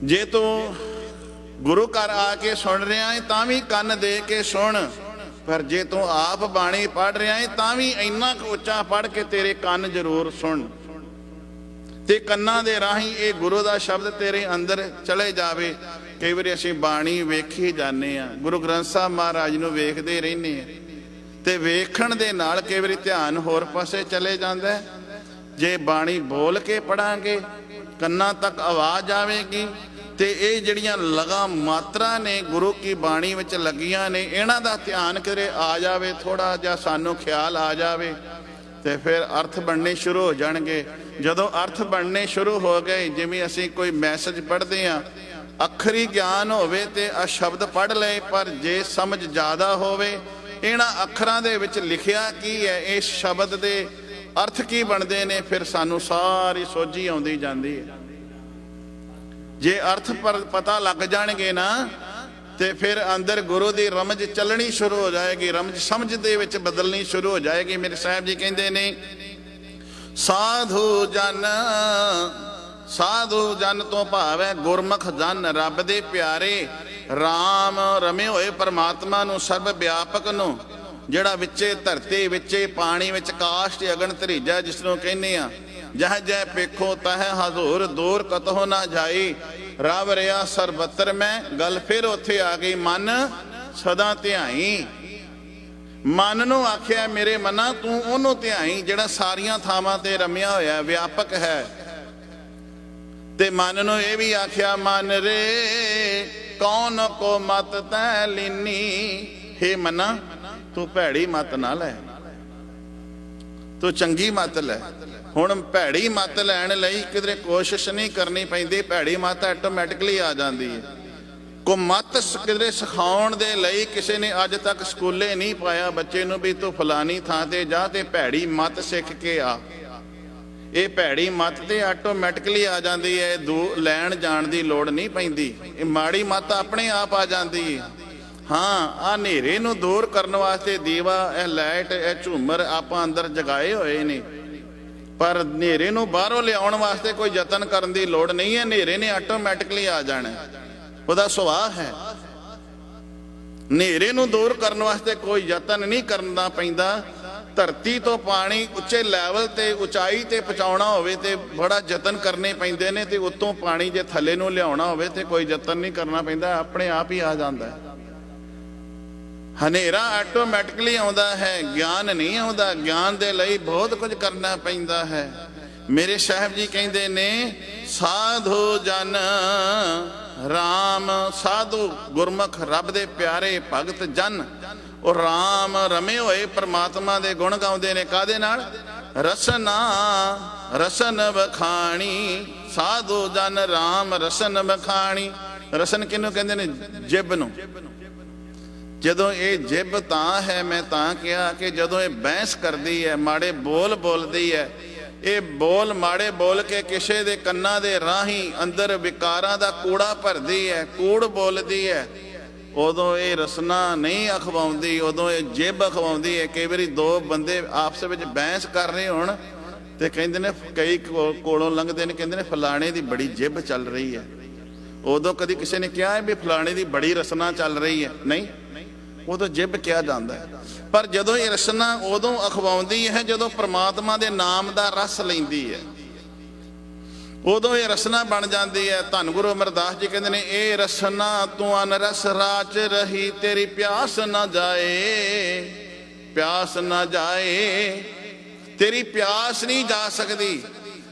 ਜੇ ਤੂੰ ਗੁਰੂ ਘਰ ਆ ਕੇ ਸੁਣ ਰਿਹਾ ਹੈ ਤਾਂ ਵੀ ਕੰਨ ਦੇ ਕੇ ਸੁਣ, ਪਰ ਜੇ ਤੂੰ ਆਪ ਬਾਣੀ ਪੜ੍ਹ ਰਿਹਾ ਹੈ ਤਾਂ ਵੀ ਇੰਨਾ ਕੁ ਉੱਚਾ ਪੜ੍ਹ ਕੇ ਤੇਰੇ ਕੰਨ ਜ਼ਰੂਰ ਸੁਣ, ਤੇ ਕੰਨਾਂ ਦੇ ਰਾਹੀਂ ਇਹ ਗੁਰੂ ਦਾ ਸ਼ਬਦ ਤੇਰੇ ਅੰਦਰ ਚਲੇ ਜਾਵੇ। ਕਈ ਵਾਰੀ ਅਸੀਂ ਬਾਣੀ ਵੇਖੀ ਜਾਂਦੇ ਹਾਂ, ਗੁਰੂ ਗ੍ਰੰਥ ਸਾਹਿਬ ਮਹਾਰਾਜ ਨੂੰ ਵੇਖਦੇ ਰਹਿੰਦੇ ਹਾਂ, ਤੇ ਵੇਖਣ ਦੇ ਨਾਲ ਕਈ ਵਾਰੀ ਧਿਆਨ ਹੋਰ ਪਾਸੇ ਚਲੇ ਜਾਂਦਾ। ਜੇ ਬਾਣੀ ਬੋਲ ਕੇ ਪੜਾਂਗੇ, ਕੰਨਾਂ ਤੱਕ ਆਵਾਜ਼ ਆਵੇਗੀ, ਤੇ ਇਹ ਜਿਹੜੀਆਂ ਲਗਾ ਮਾਤਰਾ ਨੇ ਗੁਰੂ ਕੀ ਬਾਣੀ ਵਿੱਚ ਲੱਗੀਆਂ ਨੇ, ਇਹਨਾਂ ਦਾ ਧਿਆਨ ਕਿਤੇ ਆ ਜਾਵੇ, ਥੋੜਾ ਜਿਹਾ ਸਾਨੂੰ ਖਿਆਲ ਆ ਜਾਵੇ, ਤੇ ਫਿਰ ਅਰਥ ਬਣਨੇ ਸ਼ੁਰੂ ਹੋ ਜਾਣਗੇ। ਜਦੋਂ ਅਰਥ ਬਣਨੇ ਸ਼ੁਰੂ ਹੋ ਗਏ, ਜਿਵੇਂ ਅਸੀਂ ਕੋਈ ਮੈਸੇਜ ਪੜ੍ਹਦੇ ਹਾਂ, ਅੱਖਰੀ ਗਿਆਨ ਹੋਵੇ ਤੇ ਆ ਸ਼ਬਦ ਪੜ੍ਹ ਲਏ, ਪਰ ਜੇ ਸਮਝ ਜ਼ਿਆਦਾ ਹੋਵੇ ਇਹਨਾਂ ਅੱਖਰਾਂ ਦੇ ਵਿੱਚ ਲਿਖਿਆ ਕੀ ਹੈ, ਇਸ ਸ਼ਬਦ ਦੇ ਅਰਥ ਕੀ ਬਣਦੇ ਨੇ, ਫਿਰ ਸਾਨੂੰ ਸਾਰੀ ਸੋਝੀ ਆਉਂਦੀ ਜਾਂਦੀ ਹੈ। ਜੇ ਅਰਥ ਪਤਾ ਲੱਗ ਜਾਣਗੇ ਨਾ, ਤੇ ਫਿਰ ਅੰਦਰ ਗੁਰੂ ਦੀ ਰਮਜ ਚੱਲਣੀ ਸ਼ੁਰੂ ਹੋ ਜਾਏਗੀ, ਰਮਜ ਸਮਝ ਦੇ ਵਿੱਚ ਬਦਲਣੀ ਸ਼ੁਰੂ ਹੋ ਜਾਏਗੀ। ਮੇਰੇ ਸਾਹਿਬ ਜੀ ਕਹਿੰਦੇ ਨੇ, ਸਾਧੂ ਜਨ, ਸਾਧੂ ਜਨ ਤੋਂ ਭਾਵ ਹੈ ਗੁਰਮੁਖ ਜਨ, ਰੱਬ ਦੇ ਪਿਆਰੇ, ਰਾਮ ਰਮੇ ਹੋਏ ਪਰਮਾਤਮਾ ਨੂੰ, ਸਰਬ ਵਿਆਪਕ ਨੂੰ, ਜਿਹੜਾ ਵਿੱਚੇ ਧਰਤੀ ਵਿੱਚੇ ਪਾਣੀ ਵਿੱਚ ਕਾਸ਼ਟ ਅਗਨ ਧਰੀਜਾ ਜਿਸ ਨੂੰ ਕਹਿੰਦੇ ਆ। ਜਹ ਜੈ ਪੇਖੋ ਤਹ ਹਜ਼ੂਰ ਦੂਰ ਕਤਹੁ ਨਾ ਜਾਈ, ਰਵ ਰਿਆ ਸਰਬੱਤਰ ਮੈਂ, ਗੱਲ ਫਿਰ ਉੱਥੇ ਆ ਗਈ, ਮਨ ਸਦਾ ਧਿਆਈ। ਮਨ ਨੂੰ ਆਖਿਆ ਮੇਰੇ ਮਨਾ ਤੂੰ ਉਹਨੂੰ ਧਿਆਈ ਜਿਹੜਾ ਸਾਰੀਆਂ ਥਾਵਾਂ ਤੇ ਰਮਿਆ ਹੋਇਆ, ਵਿਆਪਕ ਹੈ। ਤੇ ਮਨ ਨੂੰ ਇਹ ਵੀ ਆਖਿਆ, ਮਨ ਰੇ ਕੌਣ ਕੋ ਮਤ ਤੈ ਲੀਨੀ, ਹੇ ਮਨਾ ਤੂੰ ਭੈੜੀ ਮਤ ਨਾ ਲੈ, ਤੂੰ ਚੰਗੀ ਮਤ ਲੈ। ਹੁਣ ਭੈੜੀ ਮਤ ਲੈਣ ਲਈ ਕਿਧਰੇ ਕੋਸ਼ਿਸ਼ ਨਹੀਂ ਕਰਨੀ ਪੈਂਦੀ, ਭੈੜੀ ਮਤ ਆਟੋਮੈਟਿਕਲੀ ਆ ਜਾਂਦੀ ਹੈ। ਕੋ ਮਤ ਕਿਧਰੇ ਸਿਖਾਉਣ ਦੇ ਲਈ ਕਿਸੇ ਨੇ ਅੱਜ ਤੱਕ ਸਕੂਲੇ ਨਹੀਂ ਪਾਇਆ ਬੱਚੇ ਨੂੰ ਵੀ ਤੂੰ ਫਲਾਨੀ ਥਾਂ ਤੇ ਜਾ ਤੇ ਭੈੜੀ ਮਤ ਸਿੱਖ ਕੇ ਆ। ਇਹ ਭੈੜੀ ਮਤ ਤੇ ਆਟੋਮੈਟਿਕਲੀ ਆ ਜਾਂਦੀ ਹੈ, ਲੈਣ ਜਾਣ ਦੀ ਲੋੜ ਨਹੀਂ ਪੈਂਦੀ। ਇਹ ਮਾੜੀ ਮਤ ਆਪਣੇ ਆਪ ਆ ਜਾਂਦੀ ਹੈ। ਹਾਂ, ਆ ਹਨੇਰੇ ਨੂੰ ਦੂਰ ਕਰਨ ਵਾਸਤੇ ਦੀਵਾ, ਇਹ ਲਾਈਟ, ਇਹ ਝੂਮਰ ਆਪਾਂ ਅੰਦਰ ਜਗਾਏ ਹੋਏ ਨੇ, ਪਰ ਹਨੇਰੇ ਨੂੰ ਬਾਹਰੋਂ ਲਿਆਉਣ ਵਾਸਤੇ ਕੋਈ ਯਤਨ ਕਰਨ ਦੀ ਲੋੜ ਨਹੀਂ ਹੈ। ਹਨੇਰੇ ਨੇ ਆਟੋਮੈਟਿਕਲੀ ਆ ਜਾਣਾ, ਉਹਦਾ ਸੁਭਾਅ ਹੈ। ਹਨੇਰੇ ਨੂੰ ਦੂਰ ਕਰਨ ਵਾਸਤੇ ਕੋਈ ਯਤਨ ਨਹੀਂ ਕਰਨਾ ਪੈਂਦਾ। ਧਰਤੀ ਤੋਂ ਪਾਣੀ ਉੱਚੇ ਲੈਵਲ ਤੇ ਉਚਾਈ ਤੇ ਪਹੁੰਚਾਉਣਾ ਹੋਵੇ ਤੇ ਬੜਾ ਯਤਨ ਕਰਨੇ ਪੈਂਦੇ ਨੇ, ਤੇ ਉੱਤੋਂ ਪਾਣੀ ਜੇ ਥੱਲੇ ਨੂੰ ਲਿਆਉਣਾ ਹੋਵੇ ਤੇ ਕੋਈ ਯਤਨ ਨਹੀਂ ਕਰਨਾ ਪੈਂਦਾ, ਆਪਣੇ ਆਪ ਹੀ ਆ ਜਾਂਦਾ ਹੈ। ਹਨੇਰਾ ਆਟੋਮੈਟਿਕਲੀ ਆਉਂਦਾ ਹੈ, ਗਿਆਨ ਨਹੀਂ ਆਉਂਦਾ। ਗਿਆਨ ਦੇ ਲਈ ਬਹੁਤ ਕੁਝ ਕਰਨਾ ਪੈਂਦਾ ਹੈ। ਮੇਰੇ ਸਾਹਿਬ ਜੀ ਕਹਿੰਦੇ ਨੇ, ਸਾਧੂ ਜਨ ਰਾਮ, ਸਾਧੂ ਗੁਰਮੁਖ ਰੱਬ ਦੇ ਪਿਆਰੇ ਭਗਤ ਜਨ, ਉਹ ਰਾਮ ਰਮੇ ਹੋਏ ਪਰਮਾਤਮਾ ਦੇ ਗੁਣ ਗਾਉਂਦੇ ਨੇ। ਕਾਹਦੇ ਨਾਲ? ਰਸਨਾ ਰਸਨ ਵਖਾਣੀ, ਸਾਧੂ ਜਨ ਰਾਮ ਰਸਨ ਵਖਾਣੀ। ਰਸਨ ਕਿਹਨੂੰ ਕਹਿੰਦੇ ਨੇ? ਜਿਬ ਨੂੰ। ਜਦੋਂ ਇਹ ਜਿਬ ਤਾਂ ਹੈ, ਮੈਂ ਤਾਂ ਕਿਹਾ ਕਿ ਜਦੋਂ ਇਹ ਬਹਿਸ ਕਰਦੀ ਹੈ, ਮਾੜੇ ਬੋਲ ਬੋਲਦੀ ਹੈ, ਇਹ ਬੋਲ ਮਾੜੇ ਬੋਲ ਕੇ ਕਿਸੇ ਦੇ ਕੰਨਾਂ ਦੇ ਰਾਹੀਂ ਅੰਦਰ ਵਿਕਾਰਾਂ ਦਾ ਕੂੜਾ ਭਰਦੀ ਹੈ, ਕੂੜ ਬੋਲਦੀ ਹੈ, ਉਦੋਂ ਇਹ ਰਸਨਾ ਨਹੀਂ ਅਖਵਾਉਂਦੀ, ਉਦੋਂ ਇਹ ਜਿਬ ਅਖਵਾਉਂਦੀ ਹੈ। ਕਈ ਵਾਰੀ ਦੋ ਬੰਦੇ ਆਪਸ ਵਿੱਚ ਬਹਿਸ ਕਰ ਰਹੇ ਹੋਣ ਤੇ ਕਹਿੰਦੇ ਨੇ, ਕਈ ਕੋਲੋਂ ਲੰਘਦੇ ਨੇ, ਕਹਿੰਦੇ ਨੇ ਫਲਾਣੇ ਦੀ ਬੜੀ ਜਿਬ ਚੱਲ ਰਹੀ ਹੈ। ਉਦੋਂ ਕਦੀ ਕਿਸੇ ਨੇ ਕਿਹਾ ਵੀ ਫਲਾਣੇ ਦੀ ਬੜੀ ਰਸਨਾ ਚੱਲ ਰਹੀ ਹੈ? ਨਹੀਂ, ਉਦੋਂ ਜਿਬ ਕਿਹਾ ਜਾਂਦਾ ਹੈ। ਪਰ ਜਦੋਂ ਇਹ ਰਸਨਾ ਉਦੋਂ ਅਖਵਾਉਂਦੀ ਹੈ ਜਦੋਂ ਪ੍ਰਮਾਤਮਾ ਦੇ ਨਾਮ ਦਾ ਰਸ ਲੈਂਦੀ ਹੈ, ਉਦੋਂ ਇਹ ਰਸਨਾ ਬਣ ਜਾਂਦੀ ਹੈ। ਧੰਨ ਗੁਰੂ ਅਮਰਦਾਸ ਜੀ ਕਹਿੰਦੇ ਨੇ, ਇਹ ਰਸਨਾ ਤੂੰ ਅਨਰਸ ਰਾਚ ਰਹੀ, ਤੇਰੀ ਪਿਆਸ ਨਾ ਜਾਏ, ਪਿਆਸ ਨਾ ਜਾਏ, ਤੇਰੀ ਪਿਆਸ ਨਹੀਂ ਜਾ ਸਕਦੀ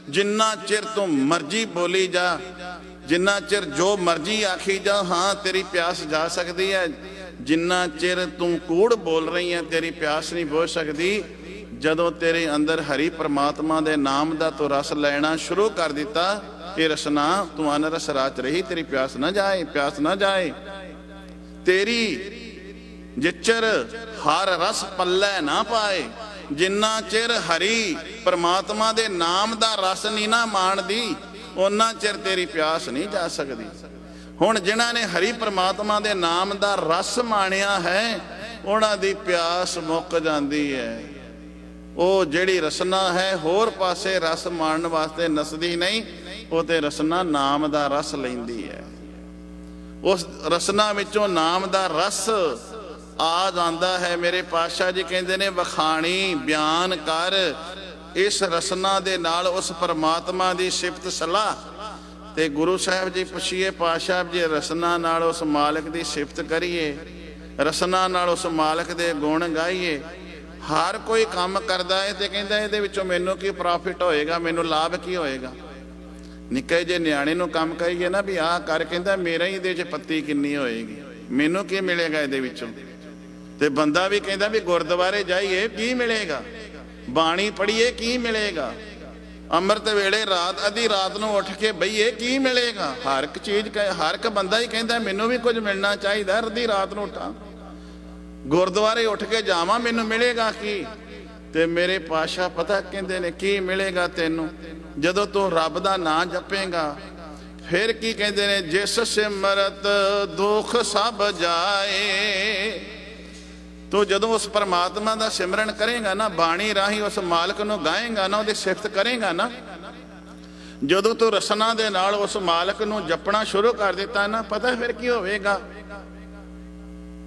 ਜਿੰਨਾ ਚਿਰ ਤੂੰ ਮਰਜ਼ੀ ਬੋਲੀ ਜਾ, ਜਿੰਨਾ ਚਿਰ ਜੋ ਮਰਜ਼ੀ ਆਖੀ ਜਾ। ਹਾਂ, ਤੇਰੀ ਪਿਆਸ ਜਾ ਸਕਦੀ ਹੈ। ਜਿੰਨਾ ਚਿਰ ਤੂੰ ਕੂੜ ਬੋਲ ਰਹੀ ਹੈ, ਤੇਰੀ ਪਿਆਸ ਨਹੀਂ ਬੁਝ ਸਕਦੀ। ਜਦੋਂ ਤੇਰੇ ਅੰਦਰ ਹਰੀ ਪ੍ਰਮਾਤਮਾ ਦੇ ਨਾਮ ਦਾ ਤੂੰ ਰਸ ਲੈਣਾ ਸ਼ੁਰੂ ਕਰ ਦਿੱਤਾ, ਇਹ ਰਸਨਾ ਤੂੰ ਅਨਰਸ ਰਾਚ ਰਹੀ, ਤੇਰੀ ਪਿਆਸ ਨਾ ਜਾਏ, ਪਿਆਸ ਨਾ ਜਾਏ। ਤੇਰੀ ਜਿਚਰ ਹਰ ਰਸ ਪੱਲੇ ਨਾ ਪਾਏ, ਜਿੰਨਾ ਚਿਰ ਹਰੀ ਪਰਮਾਤਮਾ ਦੇ ਨਾਮ ਦਾ ਰਸ ਨਹੀਂ ਨਾ ਮਾਣਦੀ, ਉਹਨਾਂ ਚਿਰ ਤੇਰੀ ਪਿਆਸ ਨਹੀਂ ਜਾ ਸਕਦੀ। ਹੁਣ ਜਿਨ੍ਹਾਂ ਨੇ ਹਰੀ ਪਰਮਾਤਮਾ ਦੇ ਨਾਮ ਦਾ ਰਸ ਮਾਣਿਆ ਹੈ, ਉਹਨਾਂ ਦੀ ਪਿਆਸ ਮੁੱਕ ਜਾਂਦੀ ਹੈ। ਉਹ ਜਿਹੜੀ ਰਸਨਾ ਹੈ ਹੋਰ ਪਾਸੇ ਰਸ ਮਾਣਨ ਵਾਸਤੇ ਨਸਦੀ ਨਹੀਂ, ਉਹ ਤੇ ਰਸਨਾ ਨਾਮ ਦਾ ਰਸ ਲੈਂਦੀ ਹੈ। ਉਸ ਰਸਨਾ ਵਿੱਚੋਂ ਨਾਮ ਦਾ ਰਸ ਆ ਜਾਂਦਾ ਹੈ। ਮੇਰੇ ਪਾਤਸ਼ਾਹ ਜੀ ਕਹਿੰਦੇ ਨੇ, ਵਖਾਣੀ ਬਿਆਨ ਕਰ ਇਸ ਰਸਨਾ ਦੇ ਨਾਲ ਉਸ ਪਰਮਾਤਮਾ ਦੀ ਸਿਫਤ ਸਲਾਹ। ਤੇ ਗੁਰੂ ਸਾਹਿਬ ਜੀ ਪੁੱਛੀਏ, ਪਾਤਸ਼ਾਹ ਜੀ ਰਸਨਾ ਨਾਲ ਉਸ ਮਾਲਕ ਦੀ ਸਿਫਤ ਕਰੀਏ, ਰਸਨਾ ਨਾਲ ਉਸ ਮਾਲਕ ਦੇ ਗੁਣ ਗਾਈਏ। ਹਰ ਕੋਈ ਕੰਮ ਕਰਦਾ ਹੈ ਤੇ ਕਹਿੰਦਾ ਇਹਦੇ ਵਿੱਚੋਂ ਮੈਨੂੰ ਕੀ ਪ੍ਰੋਫਿਟ ਹੋਏਗਾ, ਮੈਨੂੰ ਲਾਭ ਕੀ ਹੋਏਗਾ। ਨਿੱਕੇ ਜਿਹੇ ਨਿਆਣੇ ਨੂੰ ਕੰਮ ਕਹੀਏ ਨਾ ਵੀ ਆਹ ਕਰ, ਕਹਿੰਦਾ ਮੇਰਾ ਹੀ ਇਹਦੇ 'ਚ ਪੱਤੀ ਕਿੰਨੀ ਹੋਏਗੀ, ਮੈਨੂੰ ਕੀ ਮਿਲੇਗਾ ਇਹਦੇ ਵਿੱਚੋਂ। ਤੇ ਬੰਦਾ ਵੀ ਕਹਿੰਦਾ ਵੀ ਗੁਰਦੁਆਰੇ ਜਾਈਏ ਕੀ ਮਿਲੇਗਾ, ਬਾਣੀ ਪੜ੍ਹੀਏ ਕੀ ਮਿਲੇਗਾ, ਅੰਮ੍ਰਿਤ ਵੇਲੇ ਰਾਤ ਅੱਧੀ ਰਾਤ ਨੂੰ ਉੱਠ ਕੇ ਬਈਏ ਕੀ ਮਿਲੇਗਾ। ਹਰ ਇੱਕ ਚੀਜ਼, ਹਰ ਇੱਕ ਬੰਦਾ ਹੀ ਕਹਿੰਦਾ ਮੈਨੂੰ ਵੀ ਕੁਝ ਮਿਲਣਾ ਚਾਹੀਦਾ, ਅੱਧੀ ਰਾਤ ਨੂੰ ਉੱਠਾਂ, ਗੁਰਦੁਆਰੇ ਉੱਠ ਕੇ ਜਾਵਾਂ, ਮੈਨੂੰ ਮਿਲੇਗਾ ਕੀ। ਤੇ ਮੇਰੇ ਪਾਤਸ਼ਾਹ ਪਤਾ ਕਹਿੰਦੇ ਨੇ ਕੀ ਮਿਲੇਗਾ ਤੈਨੂੰ, ਜਦੋਂ ਤੂੰ ਰੱਬ ਦਾ ਨਾਂ ਜਪੇਂਗਾ। ਫਿਰ ਕੀ ਕਹਿੰਦੇ ਨੇ, ਜਿਸ ਸਿਮਰਤ ਦੁੱਖ ਸਭ ਜਾਏ। ਤੂੰ ਜਦੋਂ ਉਸ ਪਰਮਾਤਮਾ ਦਾ ਸਿਮਰਨ ਕਰੇਗਾ ਨਾ, ਬਾਣੀ ਰਾਹੀਂ ਉਸ ਮਾਲਕ ਨੂੰ ਗਾਏਗਾ ਨਾ, ਉਹਦੀ ਸਿਫਤ ਕਰੇਗਾ ਨਾ, ਜਦੋਂ ਤੂੰ ਰਸਨਾ ਦੇ ਨਾਲ ਉਸ ਮਾਲਕ ਨੂੰ ਜਪਣਾ ਸ਼ੁਰੂ ਕਰ ਦਿੱਤਾ ਨਾ, ਪਤਾ ਫਿਰ ਕੀ ਹੋਵੇਗਾ।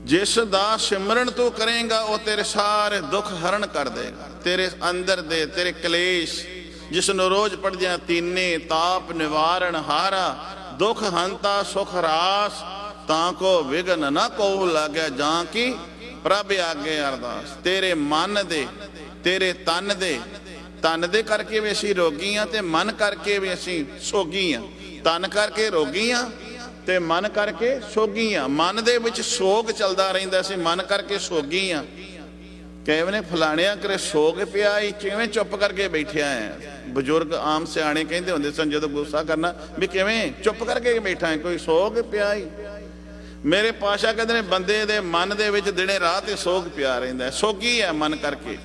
ਜਿਸ ਦਾ ਸਿਮਰਨ ਤੂੰ ਕਰੇਗਾ ਉਹ ਤੇਰੇ ਸਾਰੇ ਦੁੱਖ ਹਰਨ ਕਰ ਦੇਗਾ। ਤੇਰੇ ਅੰਦਰ ਦੇ ਤੇਰੇ ਕਲੇਸ਼, ਜਿਸ ਨੂੰ ਰੋਜ਼ ਪੜ੍ਹਦਿਆਂ ਤੀਨੇ ਤਾਪ ਨਿਵਾਰਨ ਹਾਰਾ, ਦੁੱਖ ਹੰਤਾ ਸੁਖ ਰਾਸ, ਤਾਂ ਕੋ ਵਿਗਨ ਨਾ ਕੋ ਲੱਗਿਆ, ਜਾਂ ਕੀ ਪ੍ਰਭ ਆਗੇ ਅਰਦਾਸ। ਤੇਰੇ ਮਨ ਦੇ, ਤੇਰੇ ਤਨ ਦੇ ਕਰਕੇ ਵੀ ਅਸੀਂ ਰੋਗੀ ਹਾਂ, ਤੇ ਮਨ ਕਰਕੇ ਵੀ ਅਸੀਂ ਸੋਗੀ ਹਾਂ। ਤਨ ਕਰਕੇ ਰੋਗੀ ਹਾਂ ਤੇ ਮਨ ਕਰਕੇ ਸੋਗੀ ਹਾਂ। ਮਨ ਦੇ ਵਿੱਚ ਸੋਗ ਚੱਲਦਾ ਰਹਿੰਦਾ ਸੀ, ਮਨ ਕਰਕੇ ਸੋਗੀ ਹਾਂ। ਕਹਿੰਦੇ ਨੇ ਫਲਾਣਿਆ ਕਰੇ ਸੋਗ ਪਿਆ ਹੀ, ਕਿਵੇਂ ਚੁੱਪ ਕਰਕੇ ਬੈਠਿਆ ਹੈ। ਬਜ਼ੁਰਗ ਆਮ ਸਿਆਣੇ ਕਹਿੰਦੇ ਹੁੰਦੇ ਸਨ, ਜਦੋਂ ਗੁੱਸਾ ਕਰਨਾ ਵੀ ਕਿਵੇਂ ਚੁੱਪ ਕਰਕੇ ਬੈਠਾ ਹੈ, ਕੋਈ ਸੋਗ ਪਿਆ ਹੀ। ਮੇਰੇ ਪਾਤਸ਼ਾਹ ਕਹਿੰਦੇ ਨੇ, ਬੰਦੇ ਦੇ ਮਨ ਦੇ ਵਿੱਚ ਦਿਨੇ ਰਾਤ ਹੀ ਸੋਗ ਪਿਆ ਰਹਿੰਦਾ, ਸੋਗੀ ਹੈ ਮਨ ਕਰਕੇ,